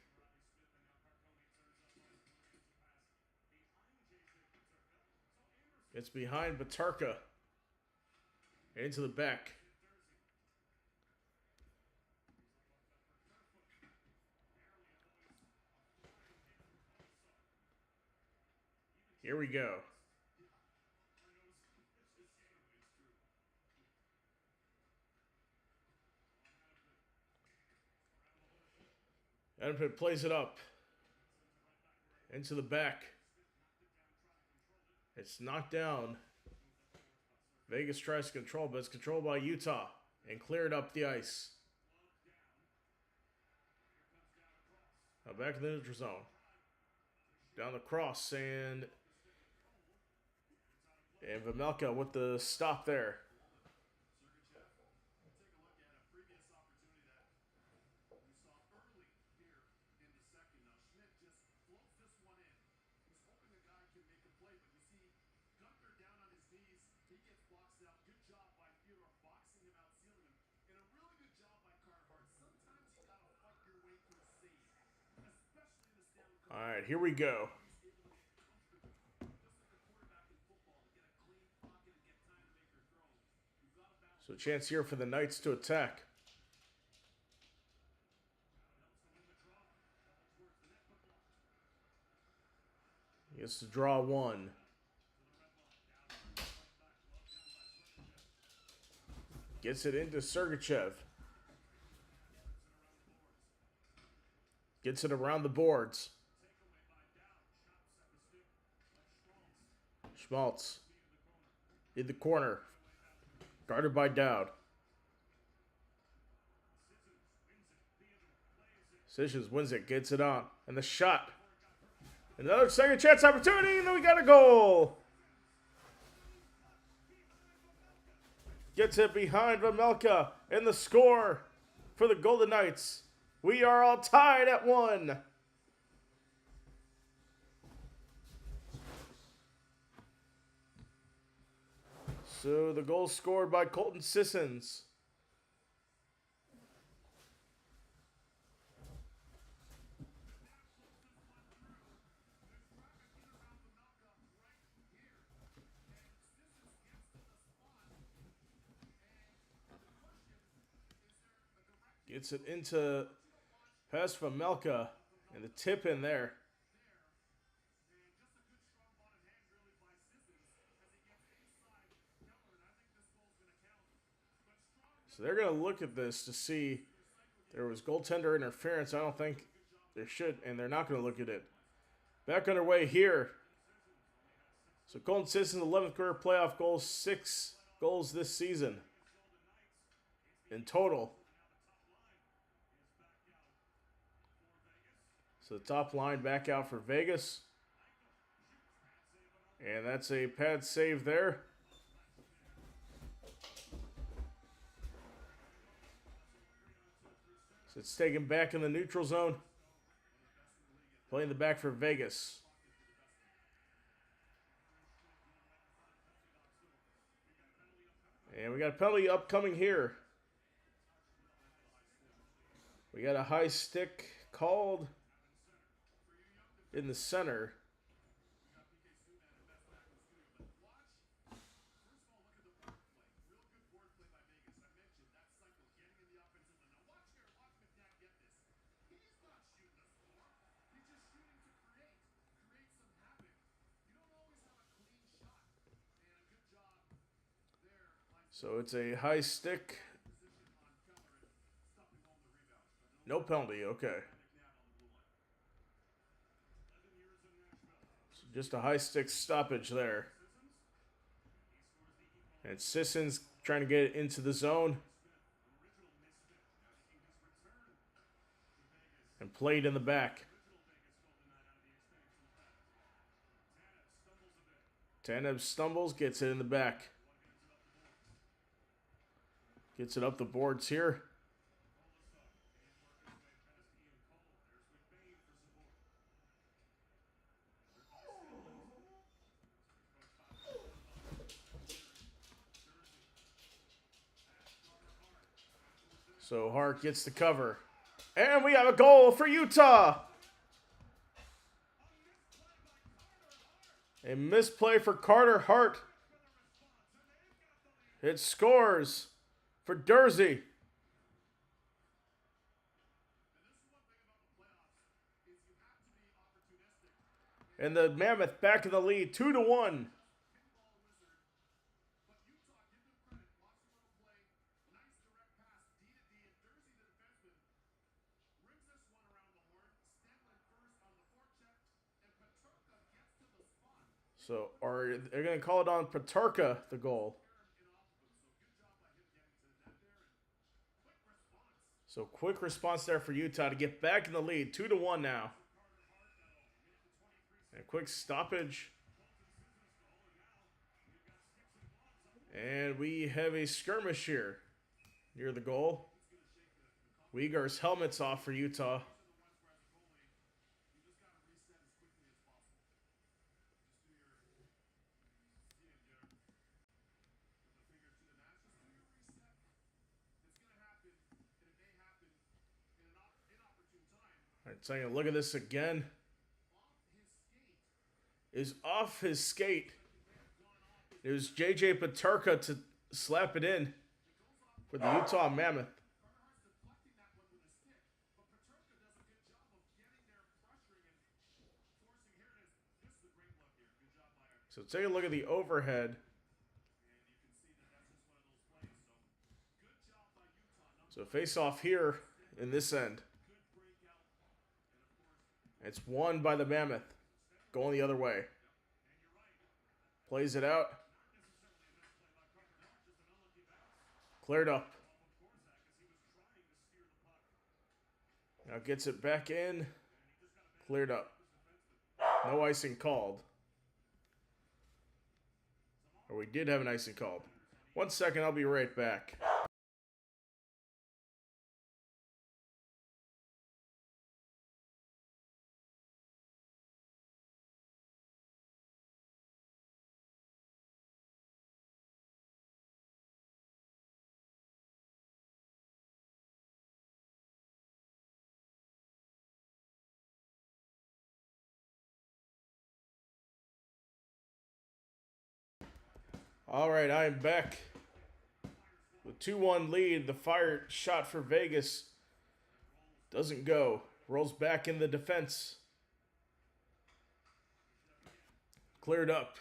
It's behind Batarka. Into the back. Here we go. Edmonton plays it up. Into the back. It's knocked down. Vegas tries to control, but it's controlled by Utah. And cleared up the ice. Now back in the neutral zone. Down the cross, and Vamelka with the stop there. All right, here we go. So chance here for the Knights to attack. He gets to draw one. Gets it into Sergachev. Gets it around the boards. Schmaltz in the corner. Guarded by Dowd. Sissions wins it, gets it on. And the shot. Another second chance opportunity, and then we got a goal. Gets it behind Vamelka. And the score for the Golden Knights. We are all tied at 1. So the goal scored by Colton Sissons. Gets it into pass from Melka. And the tip in there. So they're going to look at this to see there was goaltender interference. I don't think there should, and they're not going to look at it. Back underway here. So Colton Sissons' 11th career playoff goal, 6 goals this season in total. So the top line back out for Vegas. And that's a pad save there. So it's taken back in the neutral zone. Playing the back for Vegas. And we got a penalty upcoming here. We got a high stick called in the center. So it's a high stick. No penalty, okay. So just a high stick stoppage there. And Sissons trying to get it into the zone. And played in the back. Tanev stumbles, gets it in the back. Gets it up the boards here. So Hart gets the cover. And we have a goal for Utah. A misplay for Carter Hart. It scores for Dursey. And the Mammoth back in the lead, 2-1. So they're going to call it on Petarka, the goal. So quick response there for Utah to get back in the lead, 2-1 now. And a quick stoppage. And we have a skirmish here near the goal. Uyghur's helmet's off for Utah. All right, taking a look at this again. Is off his skate. It was J.J. Petarka to slap it in for the Utah Mammoth. So take a look at the overhead. So face off here in this end. It's won by the Mammoth. Going the other way. Plays it out. Cleared up. Now gets it back in. Cleared up. No icing called. Or we did have an icing called. 1 second, I'll be right back. All right, I am back. With 2-1 lead, the fire shot for Vegas doesn't go. Rolls back in the defense. Cleared up.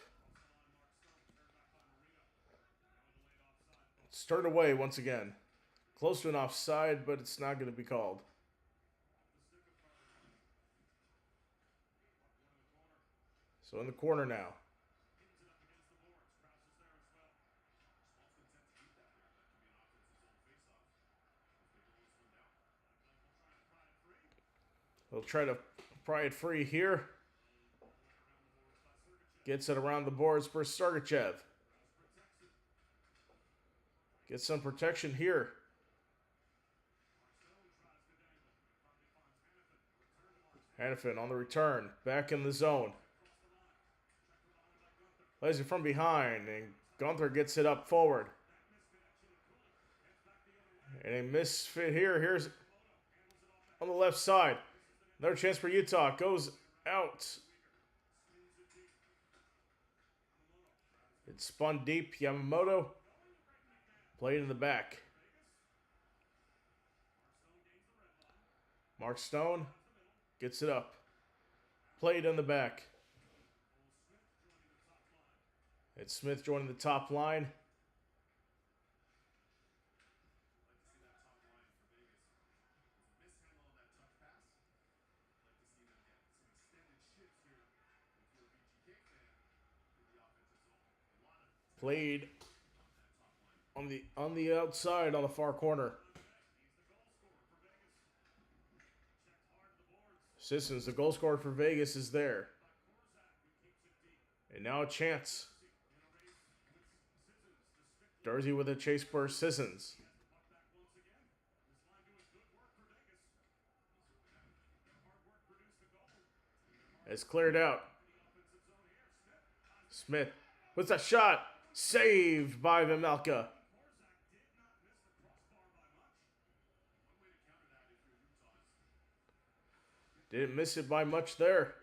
Stirred away once again. Close to an offside, but it's not going to be called. So in the corner now. They'll try to pry it free here. Gets it around the boards for Sergachev. Gets some protection here. Hannafin on the return. Back in the zone. Plays it from behind, and Gunther gets it up forward. And a misfit here. Here's on the left side. Another chance for Utah. Goes out. It's spun deep. Yamamoto played in the back. Mark Stone gets it up. Played in the back. It's Smith joining the top line. Played on the outside on the far corner. Sissons, the goal scorer for Vegas, is there. And now a chance. Dursey with a chase for Sissons. It's cleared out. Smith with a shot. Saved by Vejmelka. Didn't miss it by much there.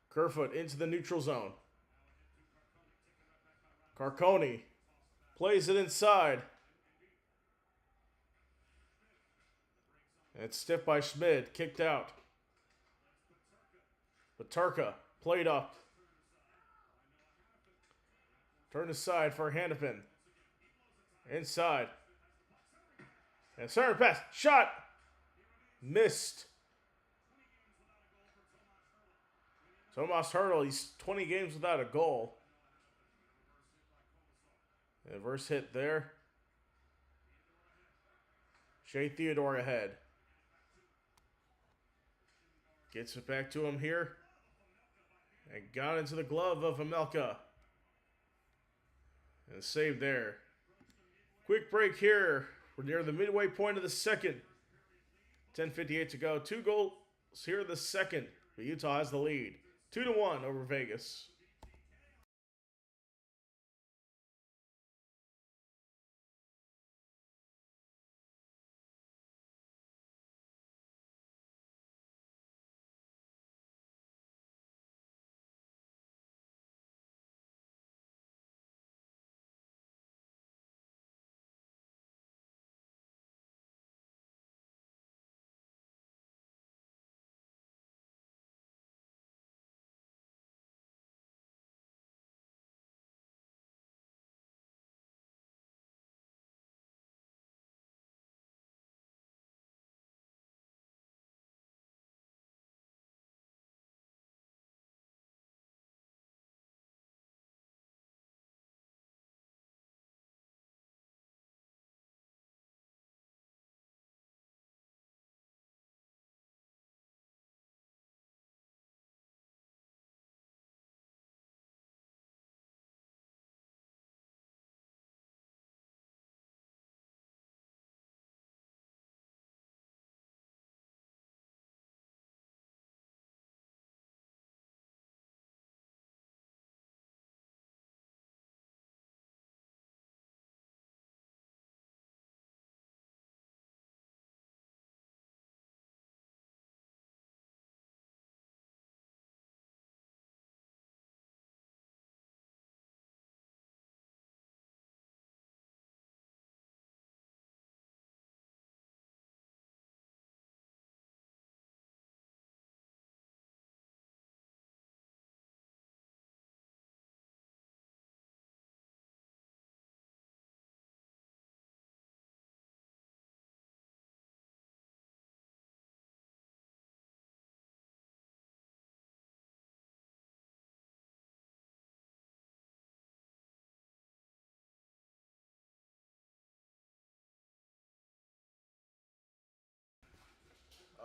Kerfoot into the neutral zone. Carcone plays it inside. And it's stiff by Schmid. Kicked out. Paterka played up. Turned aside for Hannafin. Inside. And center pass. Shot. Missed. Tomas Hertl, he's 20 games without a goal. Reverse hit there. Shea Theodore ahead. Gets it back to him here. And got into the glove of Vejmelka. And save there. Quick break here. We're near the midway point of the second. 10:58 to go. 2 goals here in the second. But Utah has the lead. 2-1 over Vegas.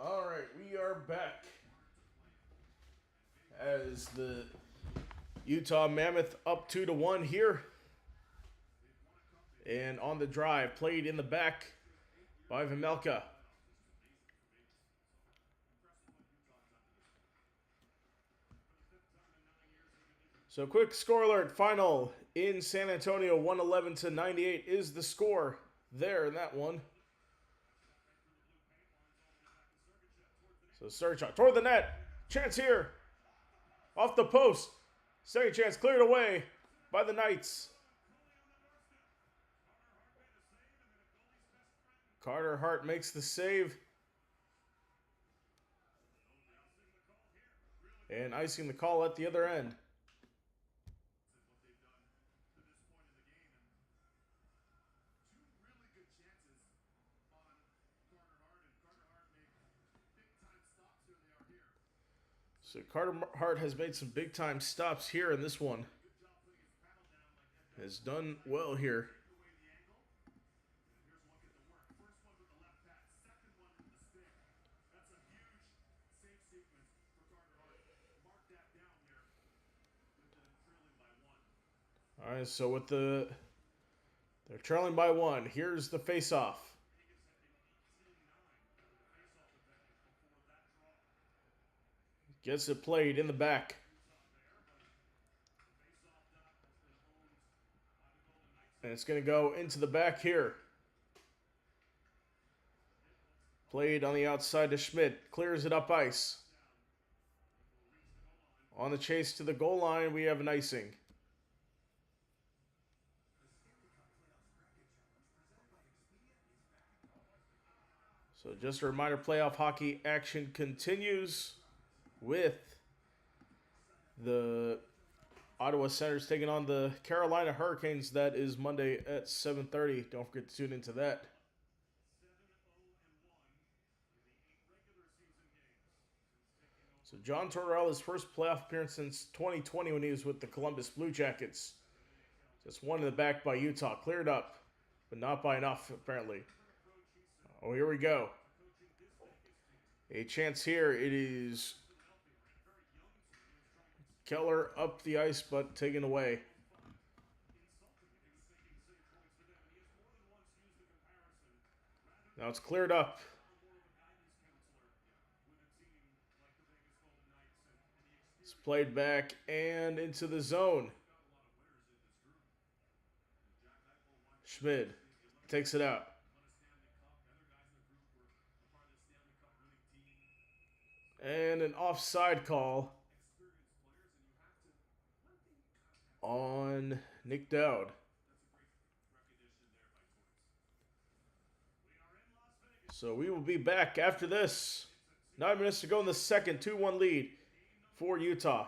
All right, we are back as the Utah Mammoth up 2-1 here. And on the drive, played in the back by Vimelka. So quick score alert, final in San Antonio, 111-98 is the score there in that one. So Surge shot toward the net, chance here, off the post, second chance cleared away by the Knights. Carter Hart makes the save. And icing the call at the other end. So Carter Hart has made some big time stops here in this one. Has done well here. All right, so with they're trailing by 1. Here's the face-off. Gets it played in the back. And it's going to go into the back here. Played on the outside to Schmidt. Clears it up ice. On the chase to the goal line, we have an icing. So just a reminder, playoff hockey action continues with the Ottawa Senators taking on the Carolina Hurricanes. That is Monday at 7:30. Don't forget to tune into that. So John Tortorella's first playoff appearance since 2020 when he was with the Columbus Blue Jackets. Just one in the back by Utah. Cleared up, but not by enough, apparently. Oh, here we go. A chance here. It is Keller up the ice, but taken away. Now it's cleared up. It's played back and into the zone. Schmid takes it out. And an offside call on Nick Dowd. So we will be back after this. 9 minutes to go in the second, 2-1 lead for Utah.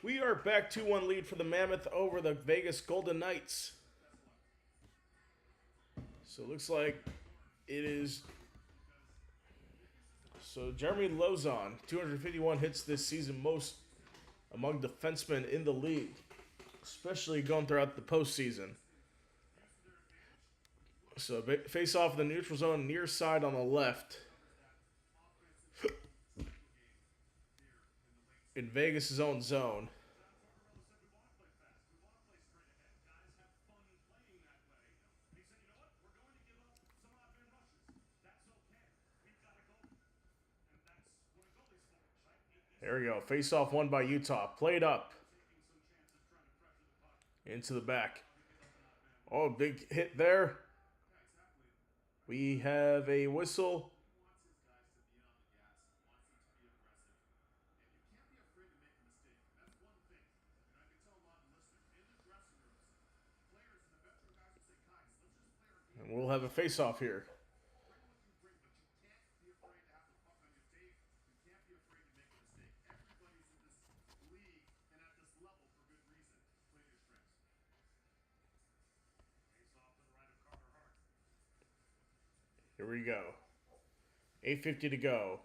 We are back 2-1 lead for the Mammoth over the Vegas Golden Knights. So it looks like it is. So Jeremy Lozon, 251 hits this season, most among defensemen in the league, especially going throughout the postseason. So face off in the neutral zone, near side on the left. In Vegas' own zone. There we go. Face off won by Utah. Played up. Into the back. Oh, big hit there. We have a whistle. And we'll have a face off here. Here we go. 8:50 to go.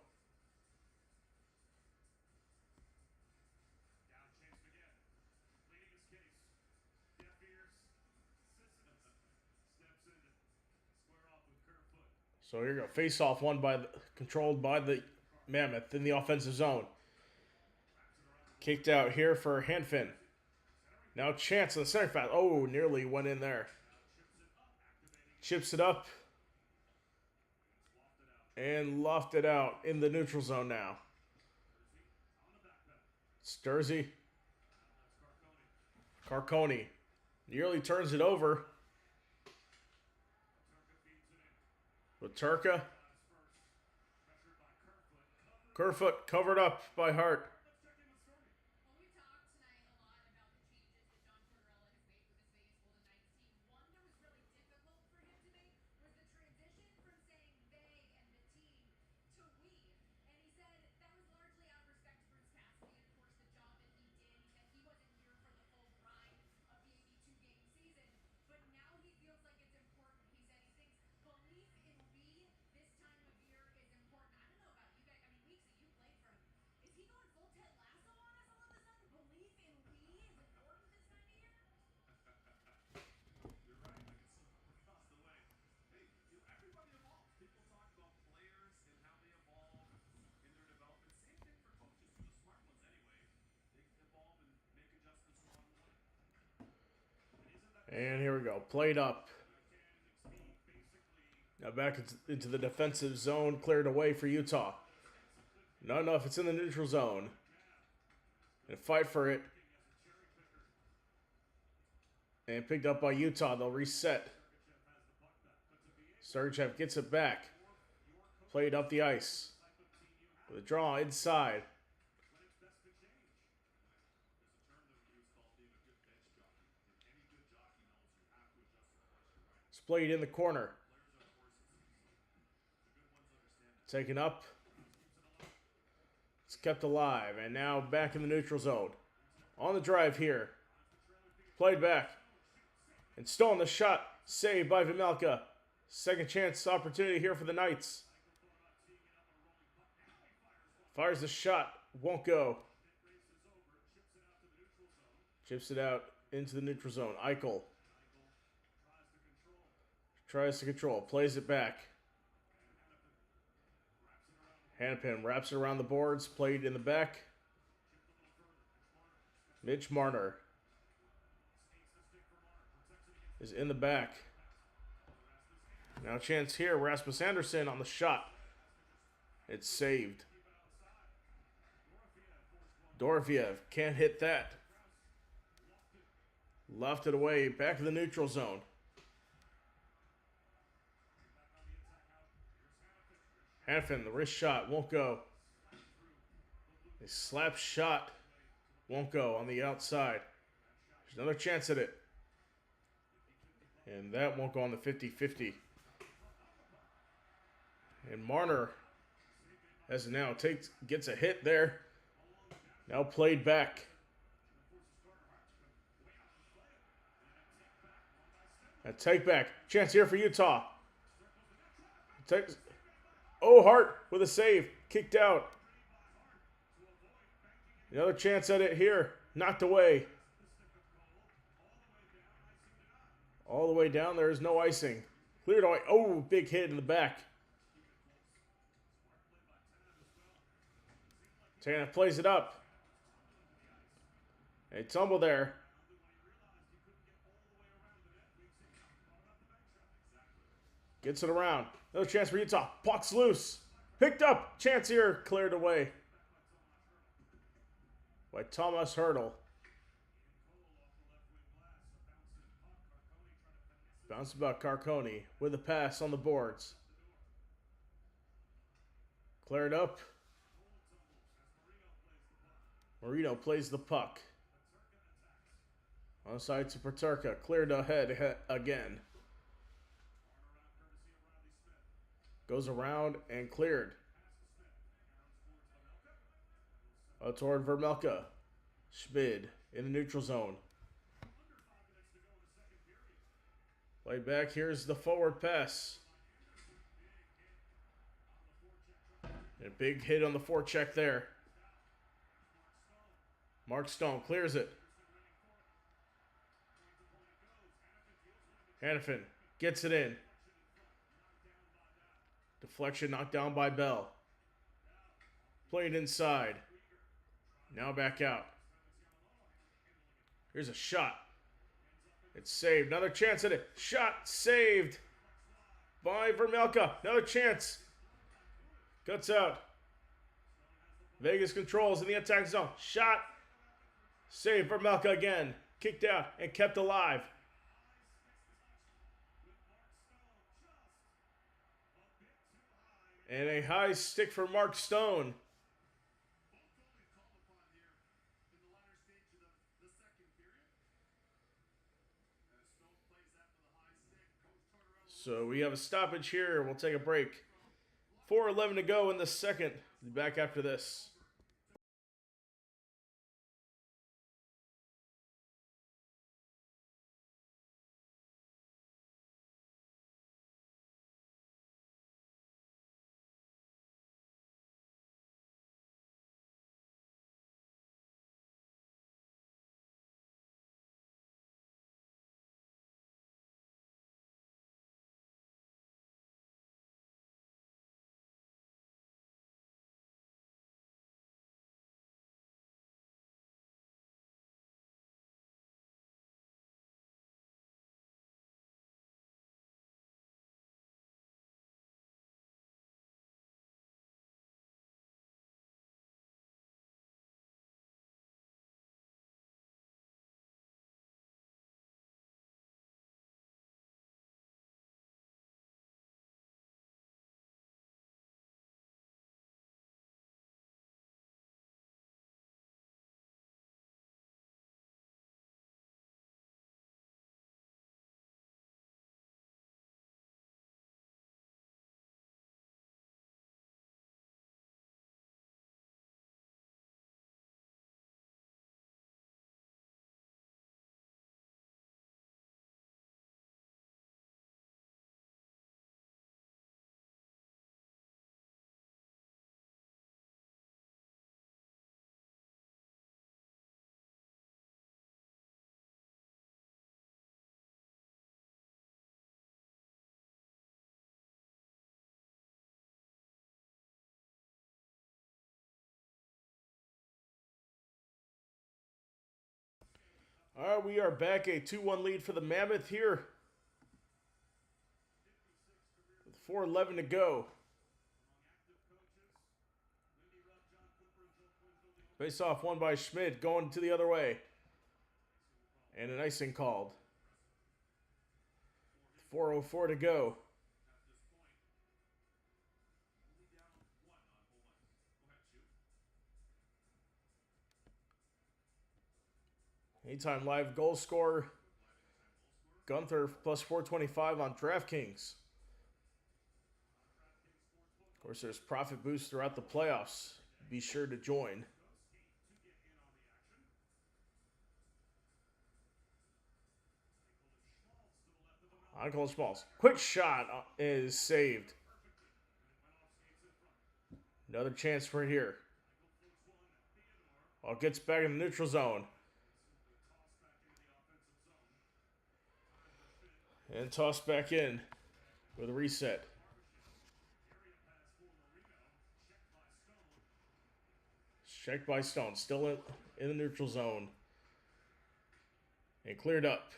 So here we go. Face off won by controlled by the Mammoth in the offensive zone. Kicked out here for Hanfin. Now chance on the center pass. Oh, nearly went in there. Chips it up. And lofted out in the neutral zone now. Sturzy. Carconi. Nearly turns it over. With Turka. Kerfoot covered up by Hart. And here we go. Played up. Now back into the defensive zone. Cleared away for Utah. Not enough. It's in the neutral zone. And fight for it. And picked up by Utah. They'll reset. Sergachev gets it back. Played up the ice. With a draw inside. It's played in the corner. Taken up. It's kept alive. And now back in the neutral zone. On the drive here. Played back. And stolen the shot. Saved by Vimelka. Second chance opportunity here for the Knights. Fires the shot. Won't go. Chips it out into the neutral zone. Eichel. Tries to control. Plays it back. Hanpin wraps it around the boards. Played in the back. Mitch Marner is in the back. Now a chance here. Rasmus Anderson on the shot. It's saved. Dorofiev can't hit that. Lofted away. Back in the neutral zone. Hanfin, the wrist shot, won't go. A slap shot, won't go on the outside. There's another chance at it. And that won't go on the 50-50. And Marner, as it now gets a hit there. Now played back. A take back. Chance here for Utah. Takes. Oh, Hart with a save. Kicked out. Another chance at it here. Knocked away. All the way down. There is no icing. Cleared away. Oh, big hit in the back. Tana plays it up. A tumble there. Gets it around. Another chance for Utah. Puck's loose. Picked up. Chance here. Cleared away by Thomas Hurdle. Bounce about Carconi with a pass on the boards. Cleared up. Marino plays the puck. Onside to Paterka. Cleared ahead again. Goes around and cleared. Toward Vermelka. Schmid in the neutral zone. Play back. Here's the forward pass. And a big hit on the forecheck there. Mark Stone clears it. Hannafin gets it in. Deflection knocked down by Bell. Played inside. Now back out. Here's a shot. It's saved. Another chance at it. Shot saved by Vermelka. Another chance. Cuts out. Vegas controls in the attack zone. Shot. Saved Vermelka again. Kicked out and kept alive. And a high stick for Mark Stone. So we have a stoppage here. We'll take a break. 4:11 to go in the second. Be back after this. All right, we are back. A 2-1 lead for the Mammoth here. With 4:11 to go. Face off won by Schmidt, going to the other way. And an icing called. 4:04 to go. Anytime live goal scorer, Gunther plus 425 on DraftKings. Of course, there's profit boosts throughout the playoffs. Be sure to join. Eichel and Smalls. Quick shot is saved. Another chance for here. Ball gets back in the neutral zone. And tossed back in with a reset. Checked by Stone. Still in the neutral zone. And cleared up.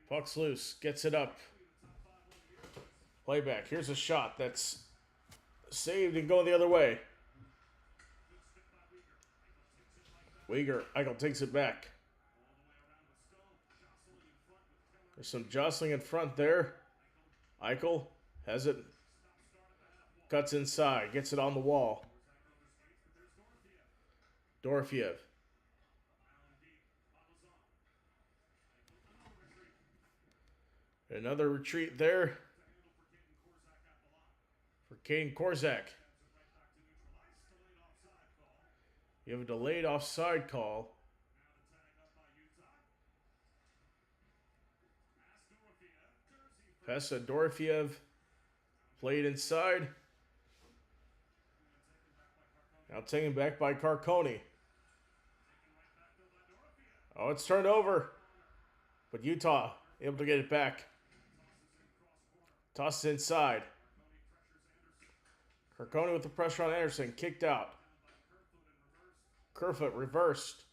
Puck's loose. Gets it up. Playback. Here's a shot that's saved and going the other way. Weegar. Eichel takes it back. There's some jostling in front there. Eichel has it. Cuts inside. Gets it on the wall. Dorofiev. Another retreat there for Caden Korzak. You have a delayed offside call. Pass to Dorofiev. Played inside. Now taken back by Carcone. Oh, it's turned over. But Utah able to get it back. Tossed inside. Carcone with the pressure on Anderson. Kicked out. Kerfoot reversed.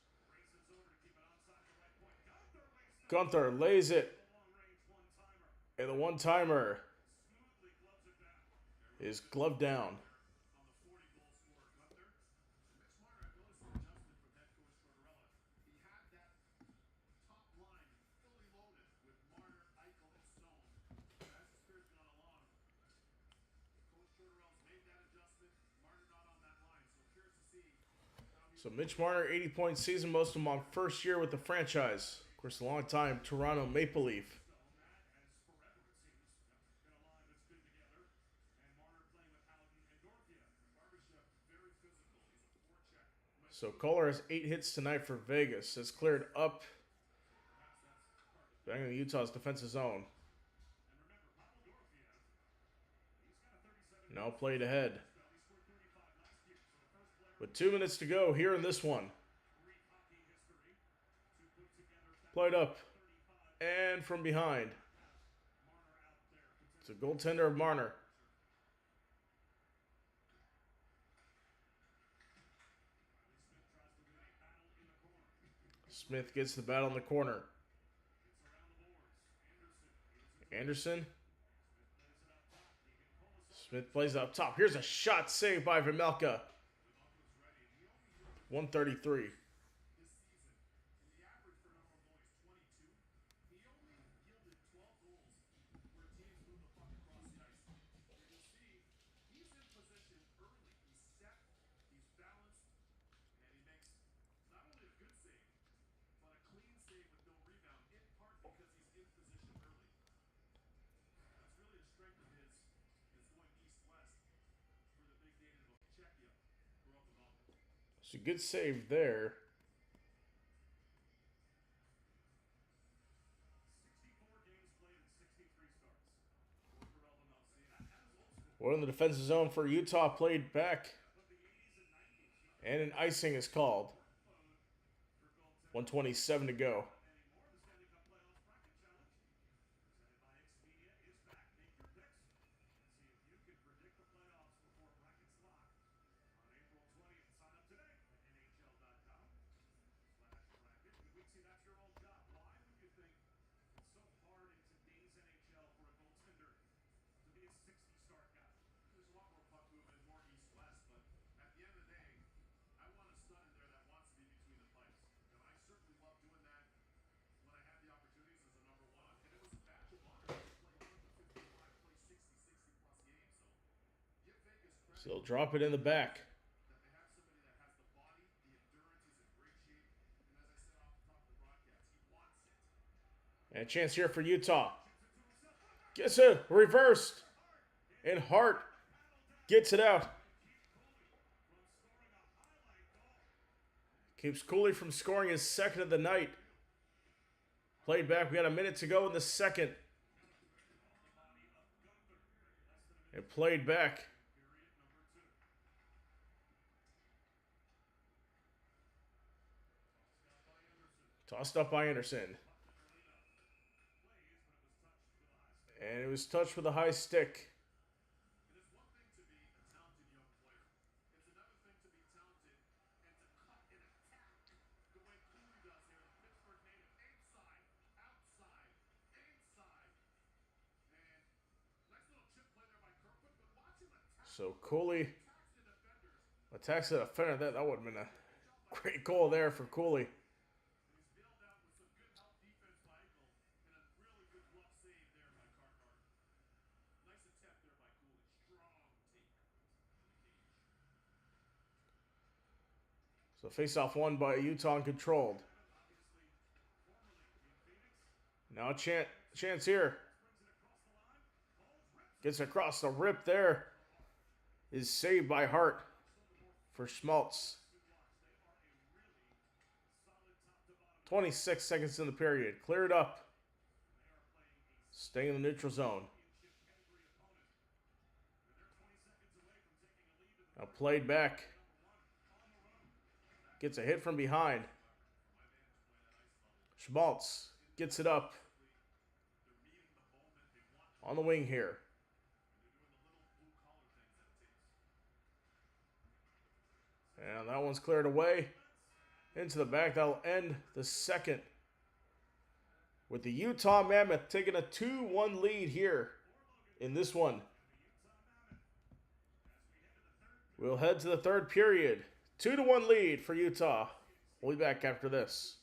Gunther lays it. And the one-timer is gloved down. So Mitch Marner, 80-point season, most of them on first year with the franchise. Of course, a long-time Toronto Maple Leaf. So Kohler has 8 hits tonight for Vegas. It's cleared up. Back in Utah's defensive zone. Now played ahead. With 2 minutes to go here in this one. Played up. And from behind. It's a goaltender of Marner. Smith gets the battle in the corner. Anderson. Smith plays up top. Here's a shot saved by Vejmelka. 133. It's a good save there. One in the defensive zone for Utah played back. And an icing is called. 1:27 to go. So they'll drop it in the back. And a chance here for Utah. Gets it reversed. And Hart gets it out. Keeps Cooley from scoring his second of the night. Played back. We got a minute to go in the second. It played back. Tossed up by Anderson. And it was touched with a high stick. It is one thing to be a talented young player. It's another thing to be talented and to cut and attack the way Cooley does here, the Pittsburgh native. Inside, outside, inside. And nice little chip play there by Kirkwood, but watch him attack. So Cooley Attacks the defenders. attacks the defender. That would have been a great goal there for Cooley. And he's bailed out with some good help defense by Eichel and a really good glove save there by Cartnard. Nice attempt there by Cooley. Strong take on the cage. So face-off won by Utah and controlled. Obviously, formerly in Phoenix. Now a chance here. Brings it across the line. Ball's ripped. Gets across the rip there. Is saved by Hart for Schmaltz. Good watch. They are a really solid top to bottom. 26 seconds in the period. Cleared up. They are playing a Staying in the neutral zone. championship pedigree opponent. And they're 20 seconds away from taking a lead in the Now played back. number 1 on the road. Gets a hit from behind. From my vantage point at ice level, Schmaltz gets it up they're meeting the moment they want to. on the wing here. They're doing the little blue collar things that it takes. And that one's cleared away. Into the back. That'll end the second. With the Utah Mammoth taking a 2-1 lead here in this one. We'll head to the third period. 2-1 lead for Utah. We'll be back after this.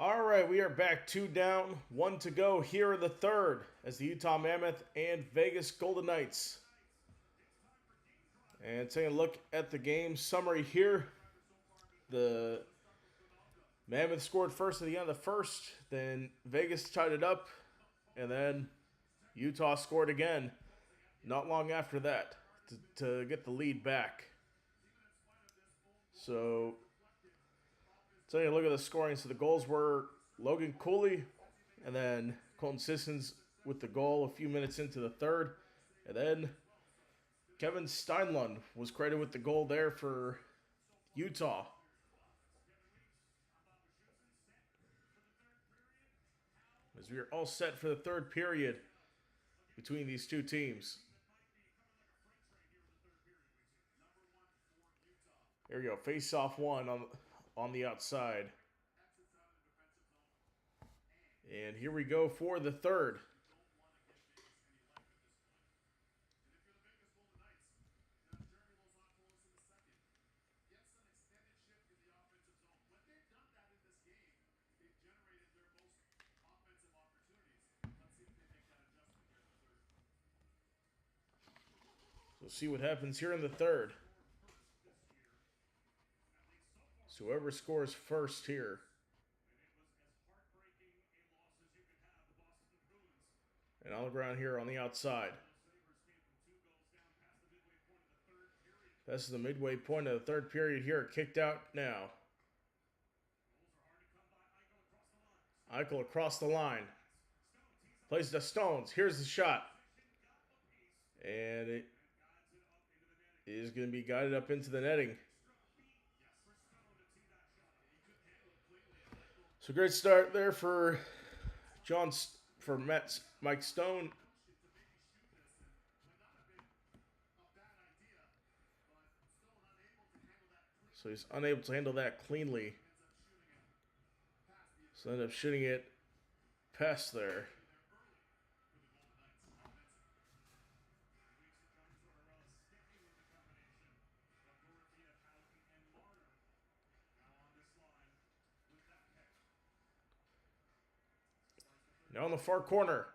All right, we are back 2 down, 1 to go here in the third as the Utah Mammoth and Vegas Golden Knights. And taking a look at the game summary here, the Mammoth scored first at the end of the first, then Vegas tied it up, and then Utah scored again not long after that to get the lead back. So, taking a look at the scoring, so the goals were Logan Cooley and then Colton Sissons with the goal a few minutes into the third, and then Kevin Steinlund was credited with the goal there for Utah. As we are all set for the third period between these two teams. There we go. Face off one on the outside. And here we go for the third. So see what happens here in the third. So whoever scores first here. And on the ground here on the outside. This is the midway point of the third period here. Kicked out now. Eichel across the line. Plays the Stones. Here's the shot. And it is going to be guided up into the netting. So great start there for Mike Stone. So he's unable to handle that cleanly. So ended up shooting it past there. Now in the far corner.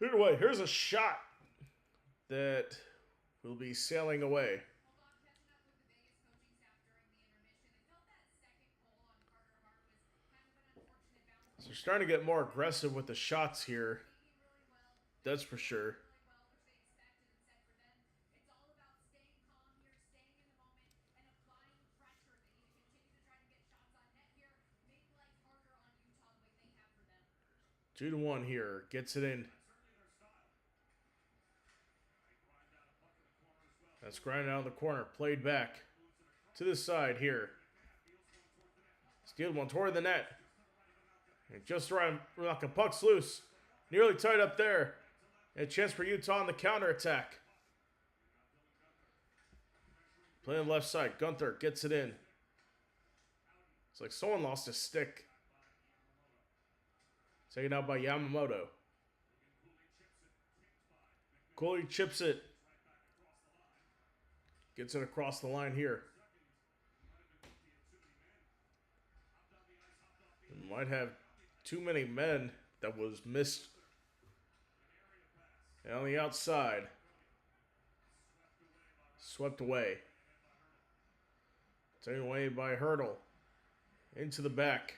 Either way, here's a shot that will be sailing away. So they're starting to get more aggressive with the shots here. That's for sure. Two to one here. Gets it in. That's grinded out in the corner. Played back to the side here. Stealed one toward the net. And just around, the puck's loose. Nearly tied up there. And a chance for Utah on the counterattack. Play on the left side. Gunther gets it in. It's like someone lost a stick. Taken out by Yamamoto. Cooley chips it. Gets it across the line here. Might have too many men that was missed. And on the outside. Swept away. Taken away by Hurdle. Into the back.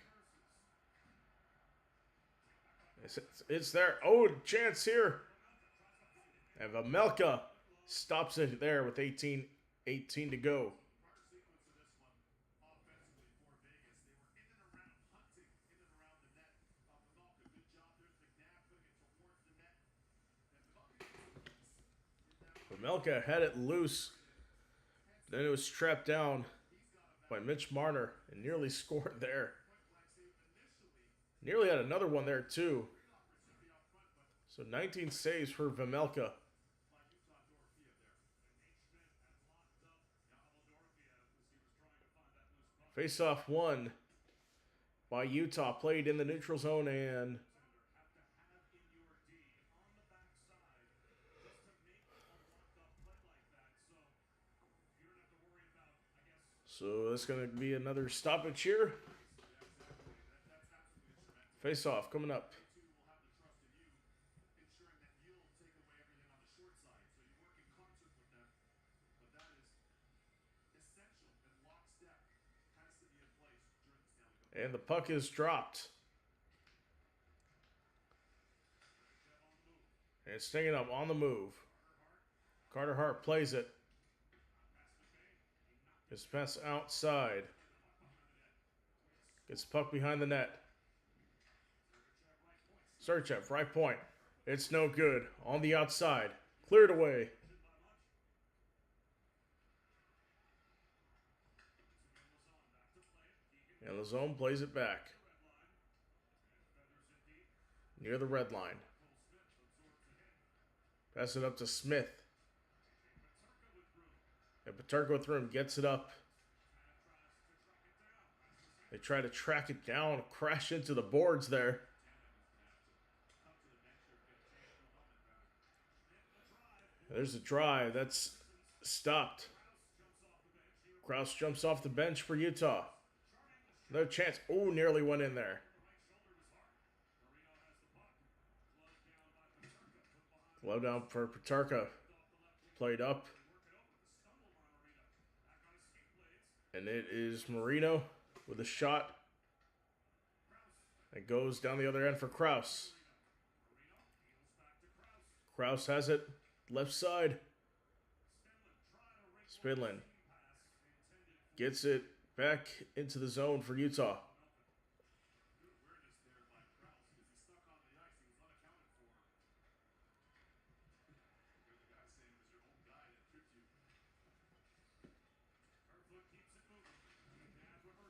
It's there. Oh, chance here. And Vejmelka stops it there with 18 to go. Vejmelka had it loose. Then it was trapped down by Mitch Marner and nearly scored there. Nearly had another one there too. So 19 saves for Vejmelka. Face-off won by Utah. Played in the neutral zone and So that's going to be another stoppage here. Face off coming up. And the puck is dropped. And it's stinging up on the move. Carter Hart plays it. Gets pass outside. Gets puck behind the net. Serchev, right point. It's no good. On the outside. Cleared away. And Lazone plays it back. Near the red line. Pass it up to Smith. And Peterka with room gets it up. They try to track it down, crash into the boards there. There's a drive. That's stopped. Krause jumps off the bench for Utah. No chance. Oh, nearly went in there. Low down for Peterka. Played up. And it is Marino with a shot. It goes down the other end for Krause. Krause has it. Left side. Spidlin gets it back into the zone for Utah.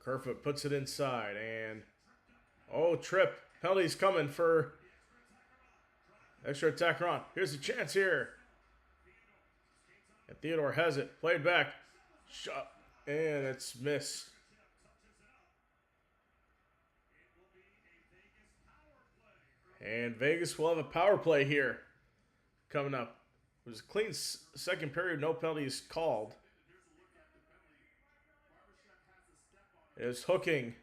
Kerfoot puts it inside and trip. Penalty's coming for extra attacker on. Here's a chance here. And Theodore has it. Played back. Shot. And it's missed. And Vegas will have a power play here coming up. It was a clean second period. No penalties called. It was hooking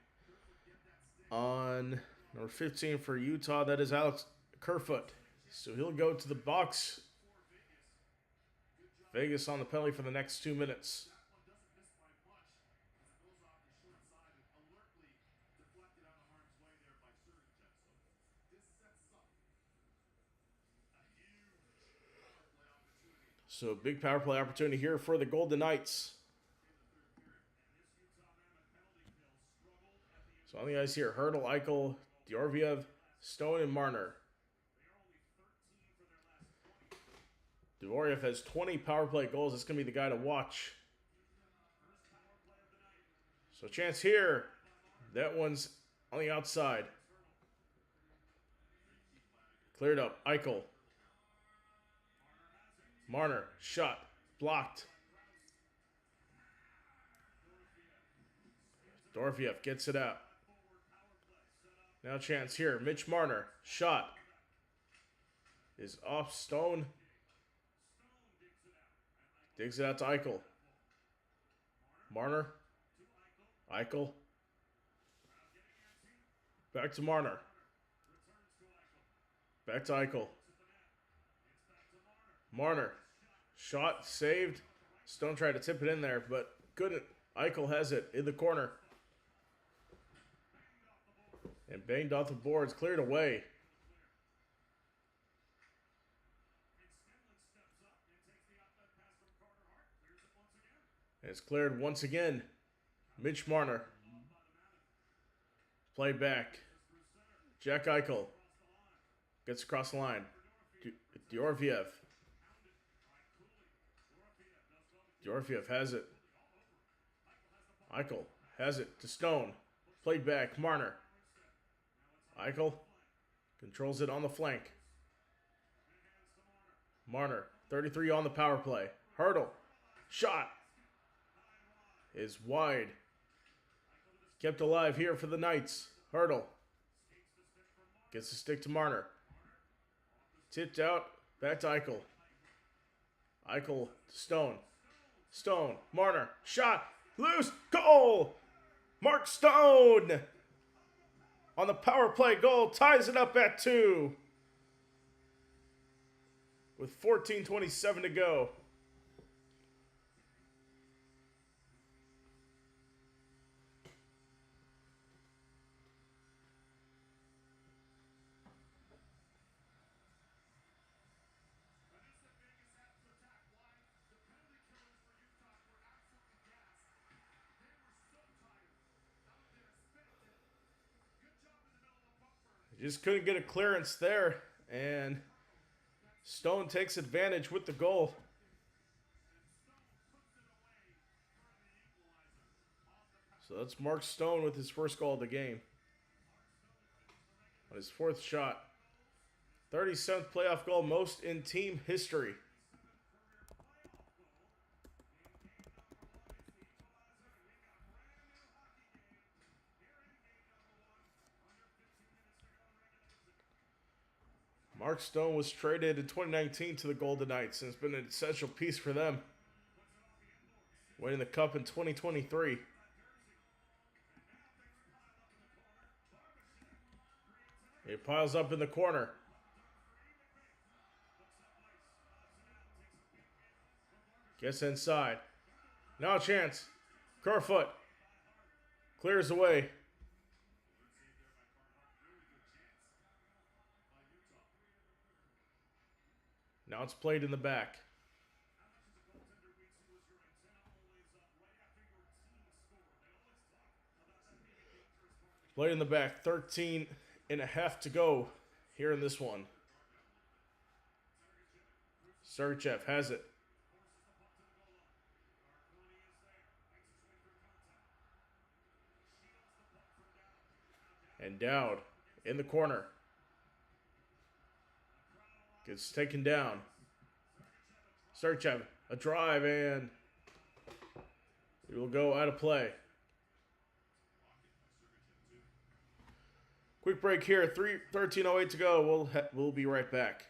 on number 15 for Utah. That is Alex Kerfoot. So he'll go to the box. Vegas on the penalty for the next 2 minutes. So big power play opportunity here for the Golden Knights. So on the ice here, Hurdle, Eichel, Diorviev, Stone, and Marner. Diorviev has 20 power play goals. That's going to be the guy to watch. So chance here. That one's on the outside. Cleared up. Eichel. Marner. Shot. Blocked. Dorofiev gets it out. Now chance here. Mitch Marner. Shot. Is off Stone. Digs it out to Eichel. Marner. Eichel. Back to Marner. Back to Eichel. Marner. Shot. Saved. Stone tried to tip it in there, but couldn't. Eichel has it in the corner. And banged off the boards. Cleared away. And it's cleared once again. Mitch Marner. Play back. Jack Eichel. Gets across the line. Diorviev. Diorviev has it. Eichel has it to Stone. Played back. Marner. Eichel controls it on the flank. Marner. 33 on the power play. Hurdle. Shot. Is wide. Kept alive here for the Knights. Hurdle. Gets the stick to Marner. Tipped out. Back to Eichel. Eichel to Stone. Stone. Marner. Shot. Loose goal. Mark Stone on the power play goal ties it up at 2 with 14:27 to go. Just couldn't get a clearance there, and Stone takes advantage with the goal. So that's Mark Stone with his first goal of the game. On his 4th shot. 37th playoff goal, most in team history. Mark Stone was traded in 2019 to the Golden Knights and has been an essential piece for them. Winning the Cup in 2023. He piles up in the corner. Gets inside. Now a chance. Kerfoot clears away. Now it's played in the back. Played in the back. 13 and a half to go here in this one. Sergachev has it. And Dowd in the corner. Gets taken down. Sergachev, a drive, and it will go out of play. Quick break here. 13:08 to go. We'll be right back.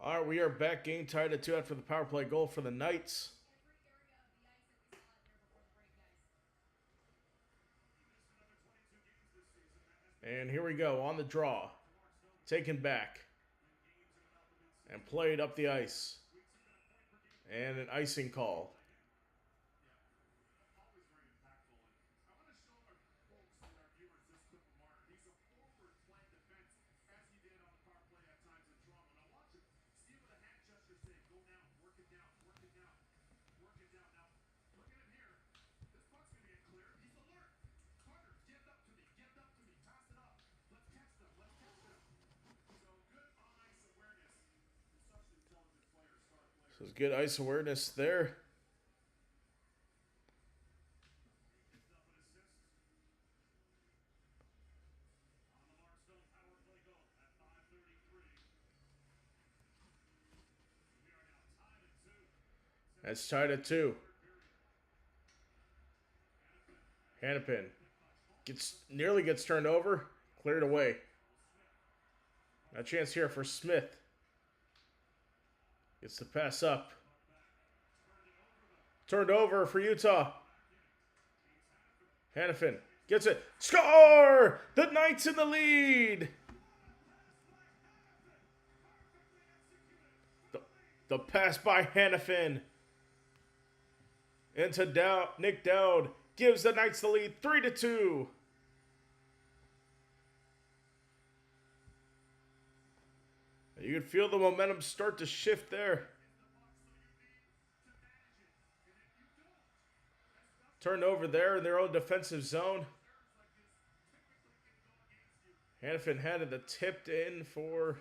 All right, we are back. Game tied at 2 after the power play goal for the Knights. And here we go on the draw. Taken back. And played up the ice. And an icing call. So it's good ice awareness there. That's tied at 2. Hannafin nearly gets turned over. Cleared away. A chance here for Smith. Gets the pass up. Turned over for Utah. Hannafin gets it. Score! The Knights in the lead. The pass by Hannafin into Nick Dowd gives the Knights the lead 3-2. You can feel the momentum start to shift there. Turned over there in their own defensive zone. Hannafin had it tipped in for,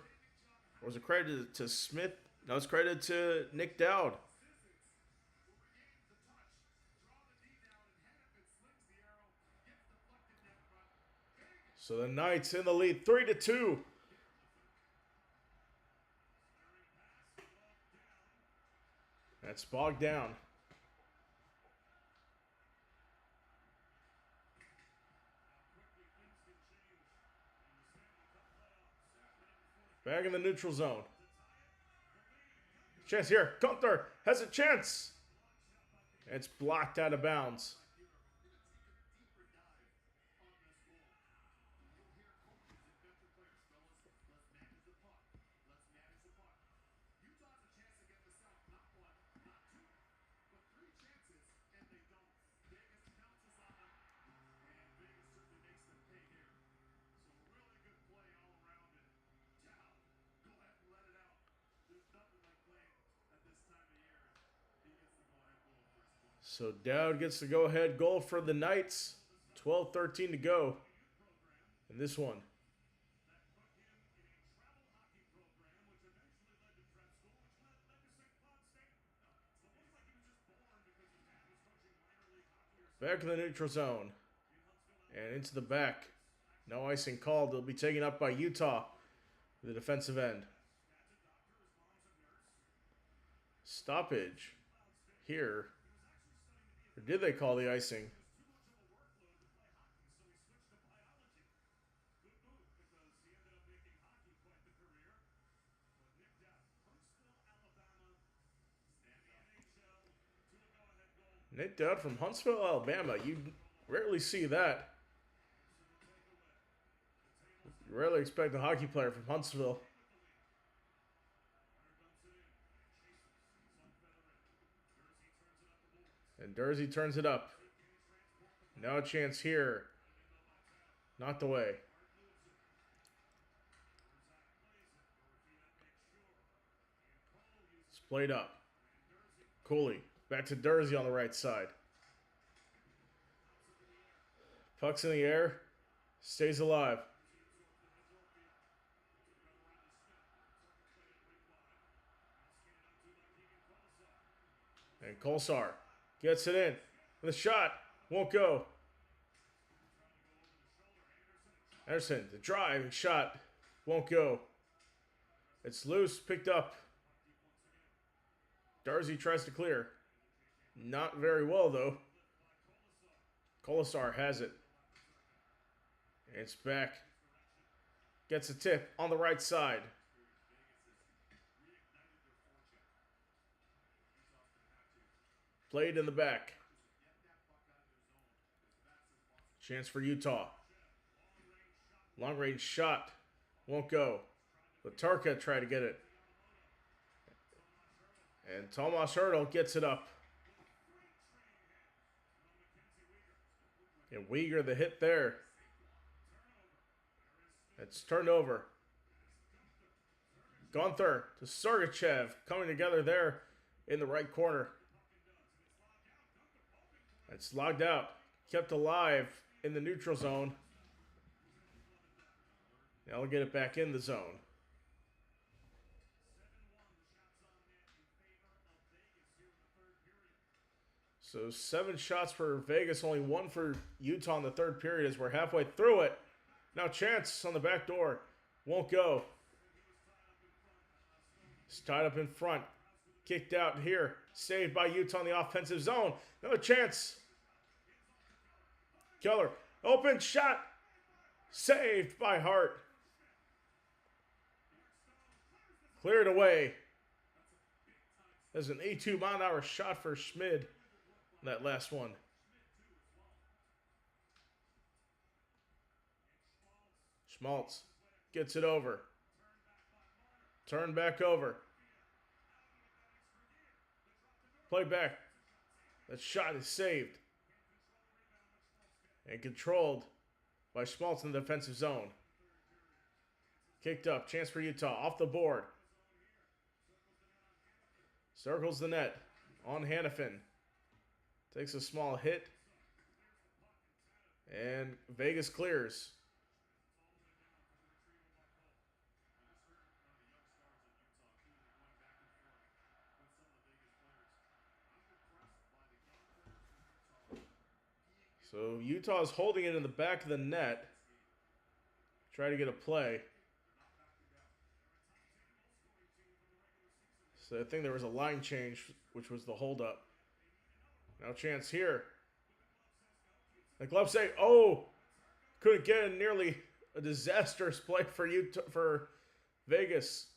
or was it credited to Smith? No, it's credited to Nick Dowd. So the Knights in the lead 3-2. That's bogged down. Back in the neutral zone. Chance here. Gunther has a chance. It's blocked out of bounds. So Dowd gets the go-ahead goal for the Knights. 12-13 to go in this one. Back in the neutral zone. And into the back. No icing called. They'll be taken up by Utah, the defensive end. Stoppage here. Or did they call the icing? Nick Dowd from Huntsville, Alabama. You rarely see that. You rarely expect a hockey player from Huntsville. And Dursey turns it up. Now a chance here. Not the way. It's played up. Cooley. Back to Dursey on the right side. Puck's in the air. Stays alive. And Kolsar gets it in. The shot won't go. Anderson, the drive and shot won't go. It's loose, picked up. Dursey tries to clear. Not very well, though. Kolsar has it. It's back. Gets a tip on the right side. Played in the back. Chance for Utah. Long range shot. Won't go. Latarka tried to get it. And Tomas Hertl gets it up. And Uyghur the hit there. It's turned over. Gunther to Sergachev coming together there in the right corner. It's logged out. Kept alive in the neutral zone. Now we'll get it back in the zone. So 7 shots for Vegas, only 1 for Utah in the third period as we're halfway through it. Now Chance on the back door. Won't go. It's tied up in front. Kicked out here. Saved by Utah in the offensive zone. Another chance. Keller. Open shot. Saved by Hart. Cleared away. There's an 82-mile-an-hour shot for Schmid. That last one. Schmaltz gets it over. Turn back over. Play back. That shot is saved. And controlled by Schmaltz in the defensive zone. Kicked up. Chance for Utah. Off the board. Circles the net. On Hannafin. Takes a small hit. And Vegas clears. So Utah is holding it in the back of the net. Try to get a play. So I think there was a line change, which was the holdup. Now chance here. The glove save. Oh! Couldn't get in. Nearly a disastrous play for Utah, for Vegas.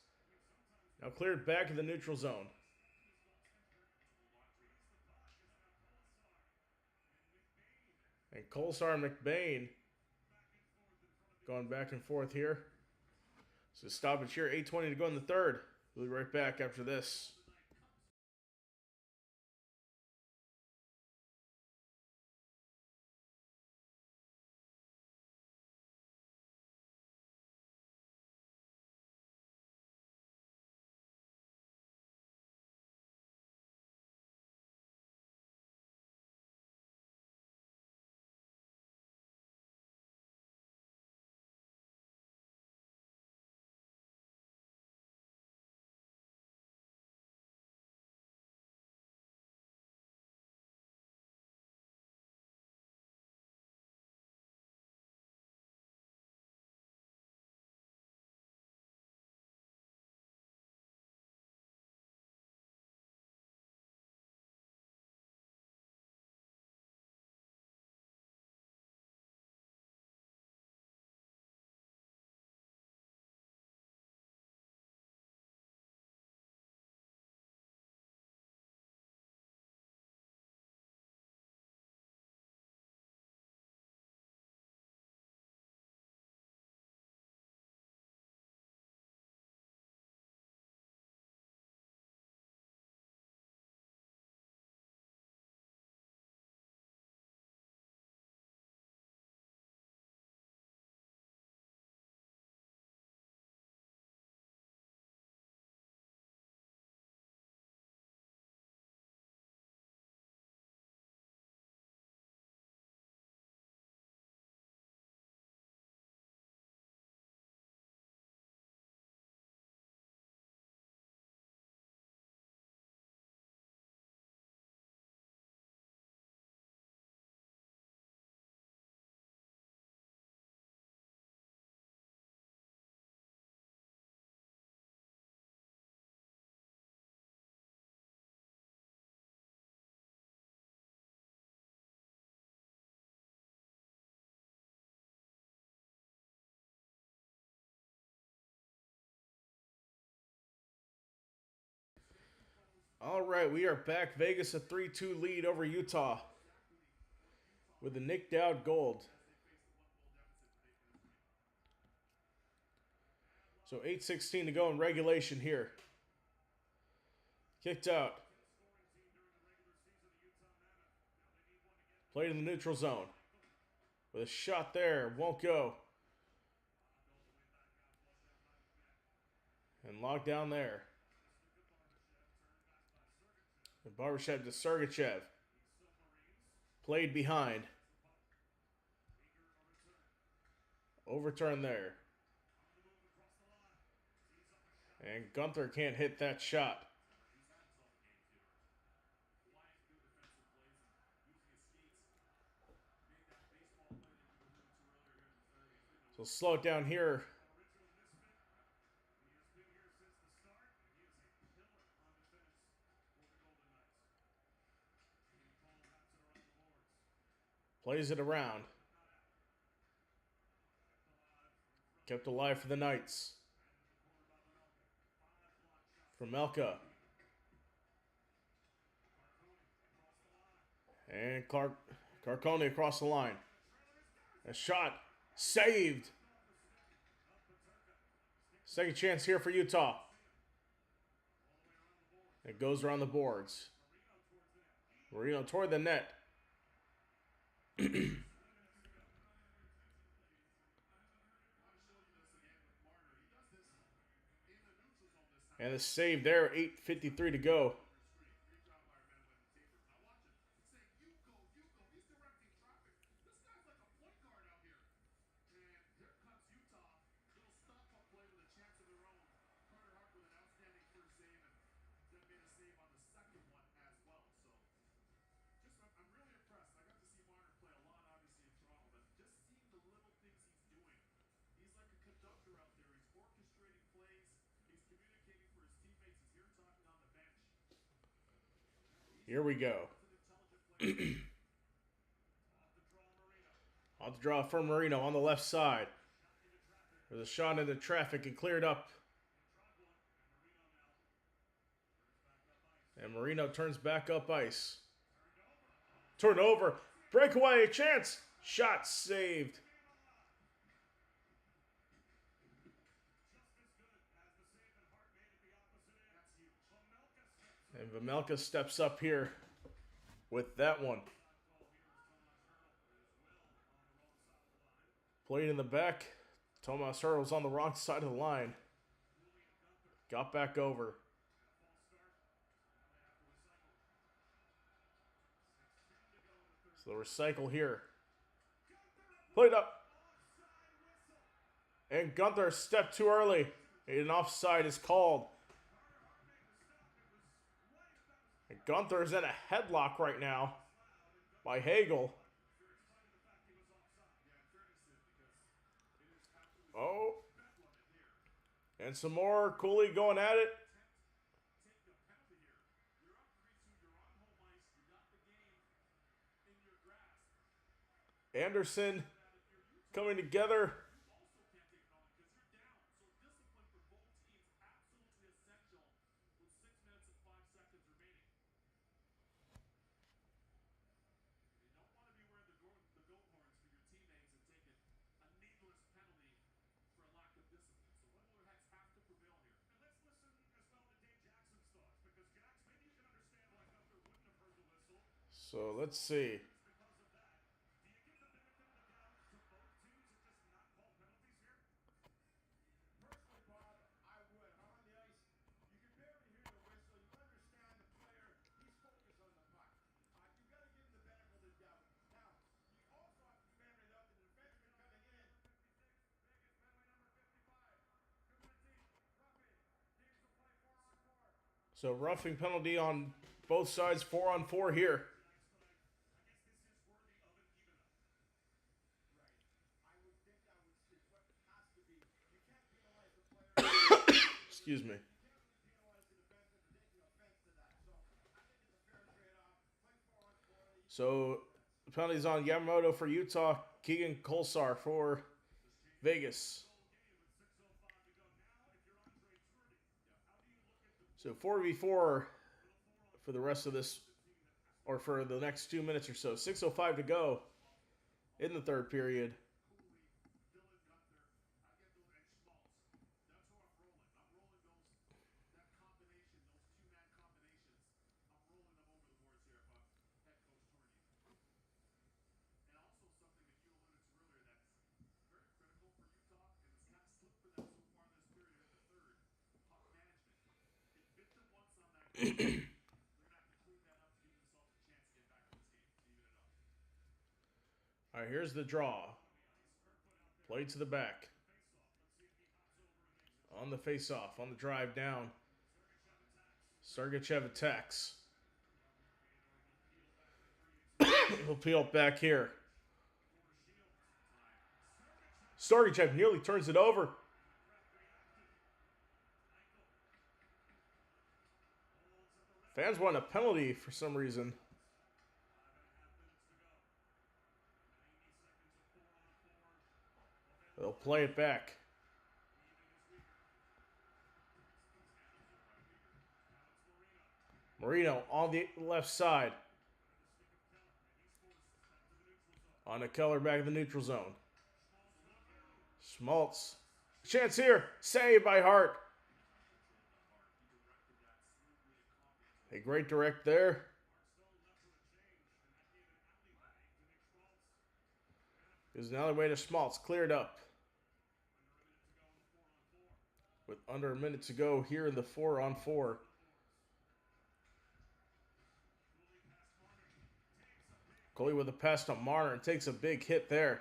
Now cleared back in the neutral zone. And Kolsar and McBain going back and forth here. So stoppage here. 8:20 to go in the third. We'll be right back after this. All right, we are back. Vegas a 3-2 lead over Utah with a Nick Dowd gold. So 8:16 to go in regulation here. Kicked out. Played in the neutral zone. With a shot there. Won't go. And locked down there. And Barbashev to Sergachev. Played behind. Overturn there. And Gunther can't hit that shot. We'll slow it down here. Original misfit. He has been here since the start, and he is a pillar on defense for the Golden Knights. Keegan Cole wraps it around the boards. Plays it around. Not out. Kept alive from Kept alive for the Knights. handed to the corner by Vanelka. 5 block shots. From Melka. Marconi across the line. And Carcone across the line. A shot. Saved. Second chance here for Utah. It goes around the boards. Marino toward the net. And the save there. 8:53 to go. I'm really impressed. I got to see Marner play a lot, obviously, in Toronto, but just seeing the little things he's doing. He's like a conductor out there. He's orchestrating plays. He's communicating for his teammates. He's here talking on the bench. Here we go. That's an intelligent player. Off the draw, Marino. On the draw for Marino on the left side. There's a shot into traffic and cleared up. Tried one, and Marino now turns back up ice. And Marino turns back up ice. Turnover. Breakaway. Chance. Shot saved. Just as good as the save that Hart made at the opposite end. That's huge. Vamelka steps up. And Vamelka steps up here with that one. Call here is Tomas Hertl. It is Will on the wrong side of the line. Played in the back. Tomas Hertl's on the wrong side of the line. Cooley and Gunther. Got back over. False start. Now they have to recycle. 6:10 to go in the third. So the recycle here. Gunther Played up. offside whistle. And Gunther stepped too early. An offside is called. Carter Hart made the stop. It was right at that. And Gunther's in a headlock right now Loud and Gunther. by Hagel. Sure, in spite of the fact he was offside. Yeah, in fairness to him, because it is absolutely Oh. bedlam in here. And some more. Cooley going at it. Take the penalty here. You're up 3-2. You're on home ice. You got the game in your grasp. Anderson That if you're Utah, coming together. you also can't take a penalty because you're down. So discipline for both teams absolutely essential with 6 minutes and 5 seconds remaining. You don't want to be wearing the goat horns for your teammates and taking a needless penalty for a lack of discipline. So Oiler heads have to prevail here. And let's listen as well to Dave Jackson's thoughts, because Jax, maybe you can understand why Gunther wouldn't have heard the whistle. So let's see. Because of that, do you give the benefit of the doubt to both teams and just not call penalties here? Personally, Bob, I would. I'm on the ice. You can barely hear the whistle. You understand the player. He's focused on the puck. You got to give him the benefit of the doubt. Now, you also have to remember that the defenseman coming in. 56, Vegas penalty number 55. 2 minutes each. Roughing. Teams will play 4-on-4. So roughing penalty on both sides. 4-on-4 here. Nice, but I guess this is worthy of an even up. Right. I would think that is what has to be. You can't penalize the player. Excuse me. You can't penalize the defenseman for taking offense to that. So I think it's a fair trade-off. Play 4-on-4. So the penalty's on Yamamoto for Utah. Keegan Kolsar for Vegas. Game with 6:05 to go. Now, if you're Andre Turdy, how do you look at the So 4v4 for the rest of this, or for the next 2 minutes or so. 6:05 to go in the third period. Cooley, Dylan Gunther, I get those, and Schmaltz. That's who I'm rolling. I'm rolling that combination, those two-man combinations. I'm rolling them over the boards here if I'm head coach Tournier. And also something that you alluded to earlier that's very critical for Utah, and it's kind of slipped for them so far this period in the third. Puck management. It bit them once on that game. They're going to have to clean that up to give themselves a chance to get back in this game, to even it up. All right, here's the draw. Play to the back. On the face-off, on the drive down. Sergachev attacks. He'll peel it back here. Stargachev nearly turns it over. Fans want a penalty for some reason. They'll play it back. Marino on the left side. On the Keller back in the neutral zone. Schmaltz. Chance here. Saved by Hart. A great direct there. There's an alleyway to Schmaltz. Cleared up. With under a minute to go here in the 4-on-4. Goalie with a pass to Marner and takes a big hit there.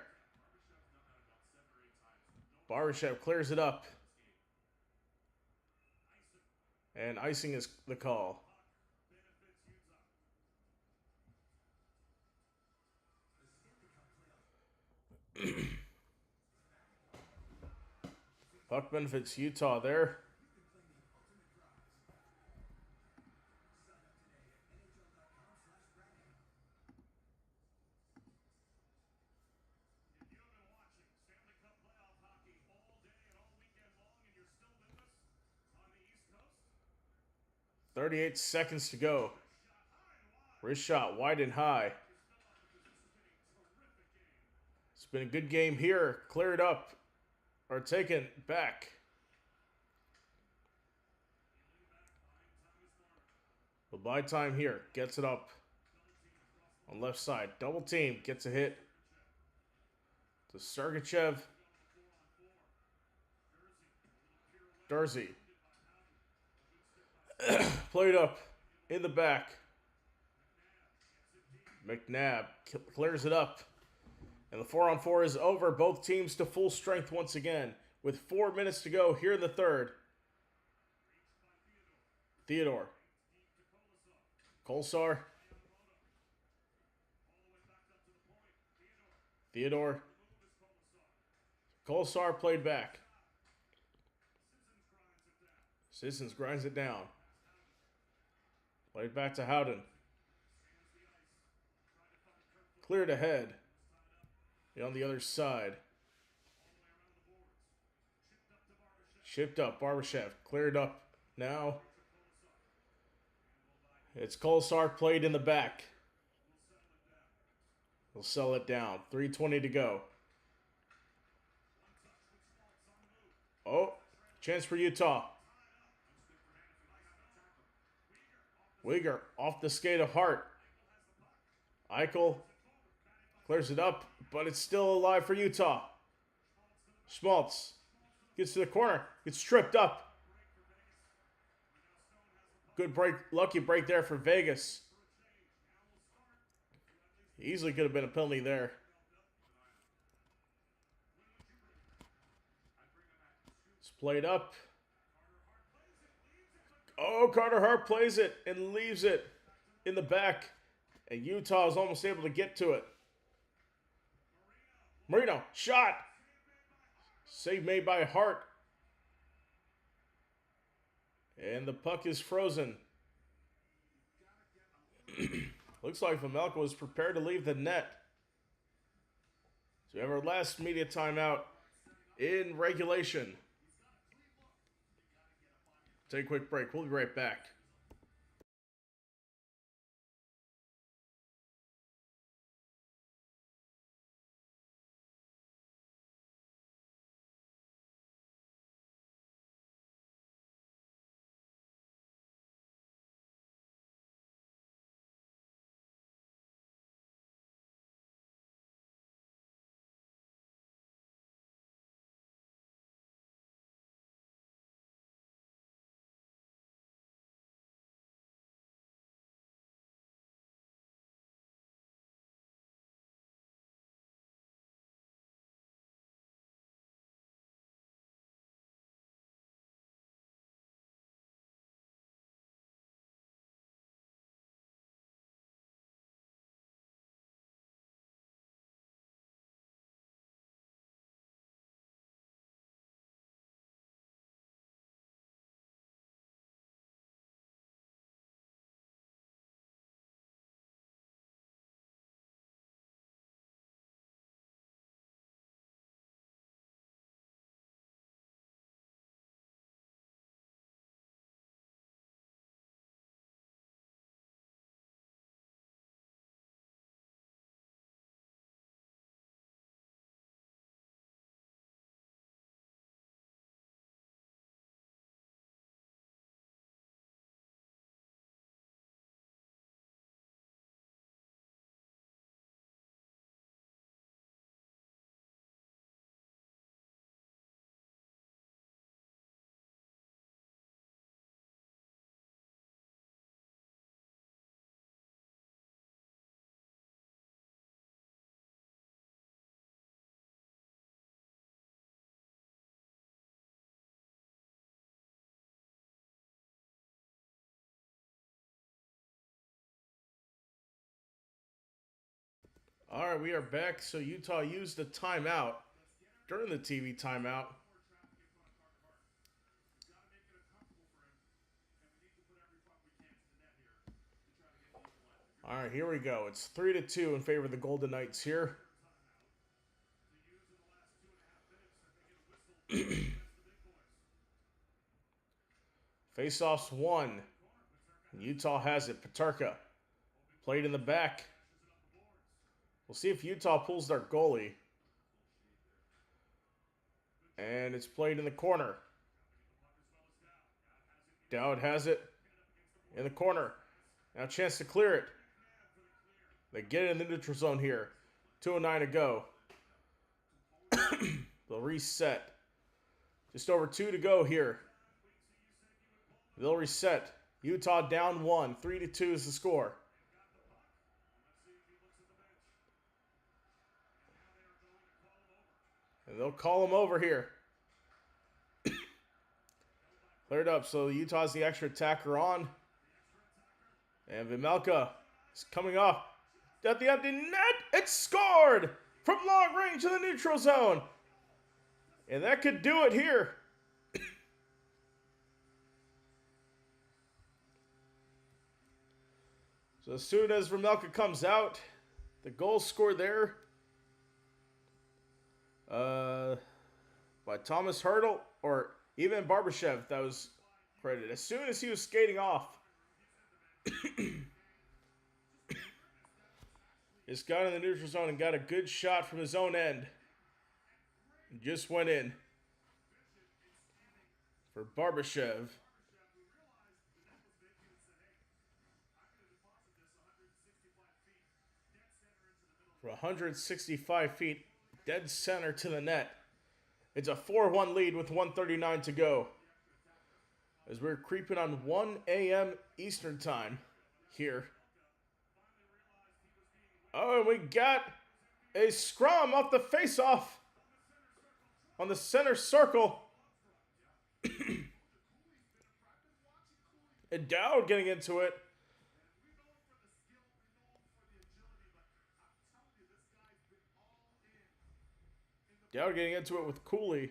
Barbashev clears it up. And icing is the call. Puck benefits Utah there. If you have been watching Stanley Cup playoff hockey all day and all weekend long and you're still with us on the East Coast, 38 seconds to go. Wrist shot wide and high. It's been a good game here. Cleared up. Or taken back. But by time here. Gets it up. On left side. Double team. Gets a hit. To Sergachev. Dursey. Played up. In the back. McNabb clears it up. And the 4-on-4 is over. Both teams to full strength once again. With 4 minutes to go here in the third. Theodore. Kolsar. Theodore. Kolsar played back. Sissons grinds it down. Played back to Howden. Cleared ahead. On the other side. Shipped up. Barbashev. Cleared up now. It's Kolsar played in the back. We'll sell it down. 3:20 to go. Oh, chance for Utah. Uyghur off the skate of Hart. Eichel clears it up, but it's still alive for Utah. Schmaltz gets to the corner. Gets tripped up. Good break. Lucky break there for Vegas. Easily could have been a penalty there. It's played up. Oh, Carter Hart plays it and leaves it in the back. And Utah is almost able to get to it. Marino, shot. Save made by Hart. And the puck is frozen. Looks like Vamelko was prepared to leave the net. So we have our last media timeout in regulation. Take a quick break. We'll be right back. All right, we are back. So Utah used the timeout during the TV timeout. All right, here we go. It's 3-2 in favor of the Golden Knights here. Face-offs won. Utah has it. Petarka played in the back. We'll see if Utah pulls their goalie. And it's played in the corner. Dowd has it in the corner. Now a chance to clear it. They get it in the neutral zone here. 2:09 to go. They'll reset. Just over 2 to go here. They'll reset. Utah down 1. 3-2 is the score. And they'll call him over here. Cleared up, so Utah's the extra attacker on. And Vimelka is coming off at the empty net. It's scored from long range in the neutral zone. And that could do it here. So as soon as Vimelka comes out, the goal scored there by Thomas Hurdle, or even Barbashev, that was credited. As soon as he was skating off, just got in the neutral zone and got a good shot from his own end. And just went in for Barbashev. For 165 feet, dead center to the net. It's a 4-1 lead with 1:39 to go. As we're creeping on 1 a.m. Eastern time here. Oh, and we got a scrum off the face-off on the center circle. And Dowd getting into it. Dowd getting into it with Cooley.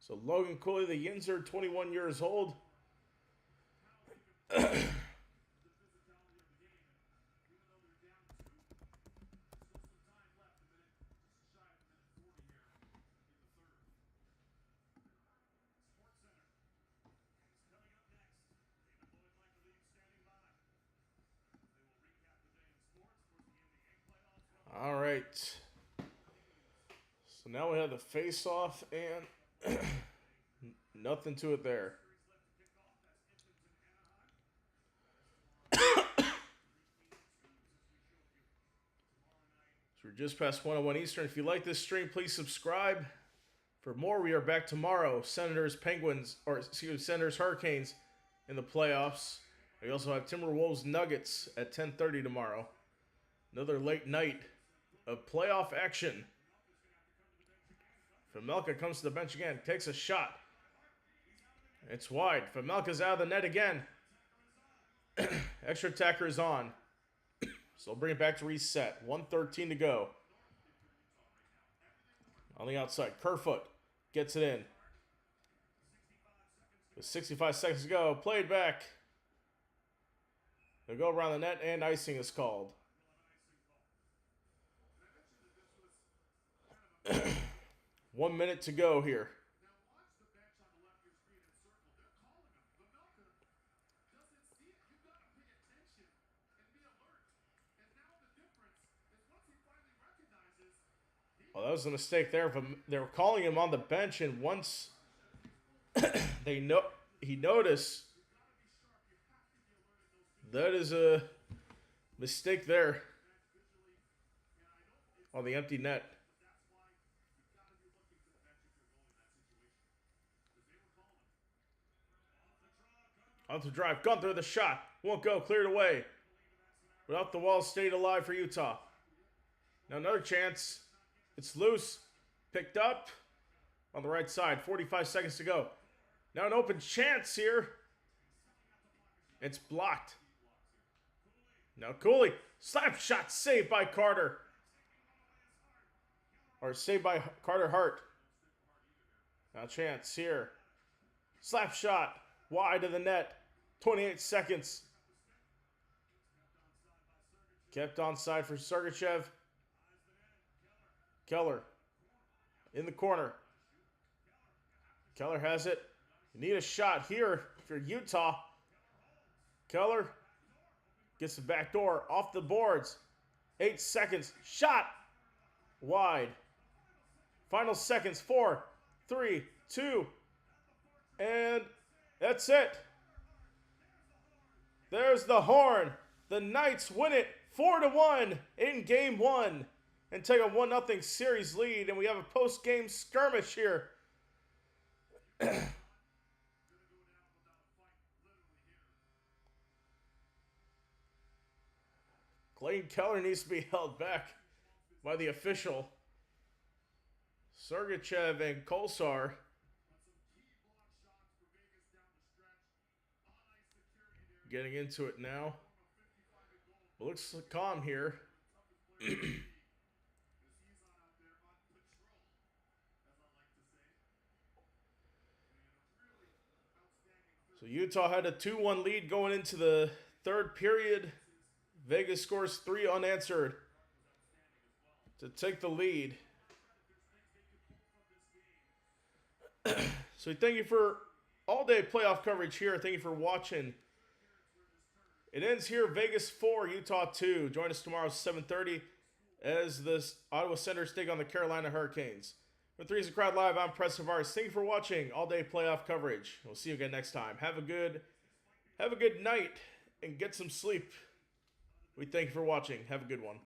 So Logan Cooley, the Yinzer, 21 years old. All right. So now we have the face-off and nothing to it there. So we're just past 1:01 Eastern. If you like this stream, please subscribe. For more, we are back tomorrow. Senators, Penguins, or excuse me, Senators, Hurricanes in the playoffs. We also have Timberwolves, Nuggets at 10:30 tomorrow. Another late night of playoff action. Vimelka comes to the bench again, takes a shot. It's wide. Vimelka's out of the net again. Extra attacker is on. So they'll bring it back to reset. 1:13 to go. On the outside, Kerfoot gets it in. With 65 seconds to go, played back. They'll go around the net, and icing is called. 1 minute to go here. Well, that was a mistake there. They were calling him on the bench, and once he noticed, that is a mistake there on the empty net. Off the drive, Gunther the shot. Won't go, cleared away. But off the wall, stayed alive for Utah. Now another chance. It's loose. Picked up on the right side. 45 seconds to go. Now an open chance here. It's blocked. Now Cooley. Slap shot saved by Carter. Or saved by Carter Hart. Now chance here. Slap shot. Wide of the net. 28 seconds. Kept onside for Sergachev. Keller. In the corner. Keller has it. You need a shot here if you're Utah. Keller gets the back door off the boards. 8 seconds. Shot. Wide. Final seconds. 4, 3, 2. And that's it. There's the horn. The Knights win it 4-1 in game 1 and take a 1-0 series lead. And we have a post-game skirmish here. Clayton Keller needs to be held back by the official. Sergachev and Kolsar. Getting into it now. It looks calm here. So Utah had a 2-1 lead going into the third period. Vegas scores 3 unanswered to take the lead. So thank you for all-day playoff coverage here. Thank you for watching. It ends here. Vegas 4, Utah 2. Join us tomorrow at 7:30 as the Ottawa Senators take on the Carolina Hurricanes. For Threes and Crowd Live, I'm Preston Tavares. Thank you for watching all-day playoff coverage. We'll see you again next time. Have a good night and get some sleep. We thank you for watching. Have a good one.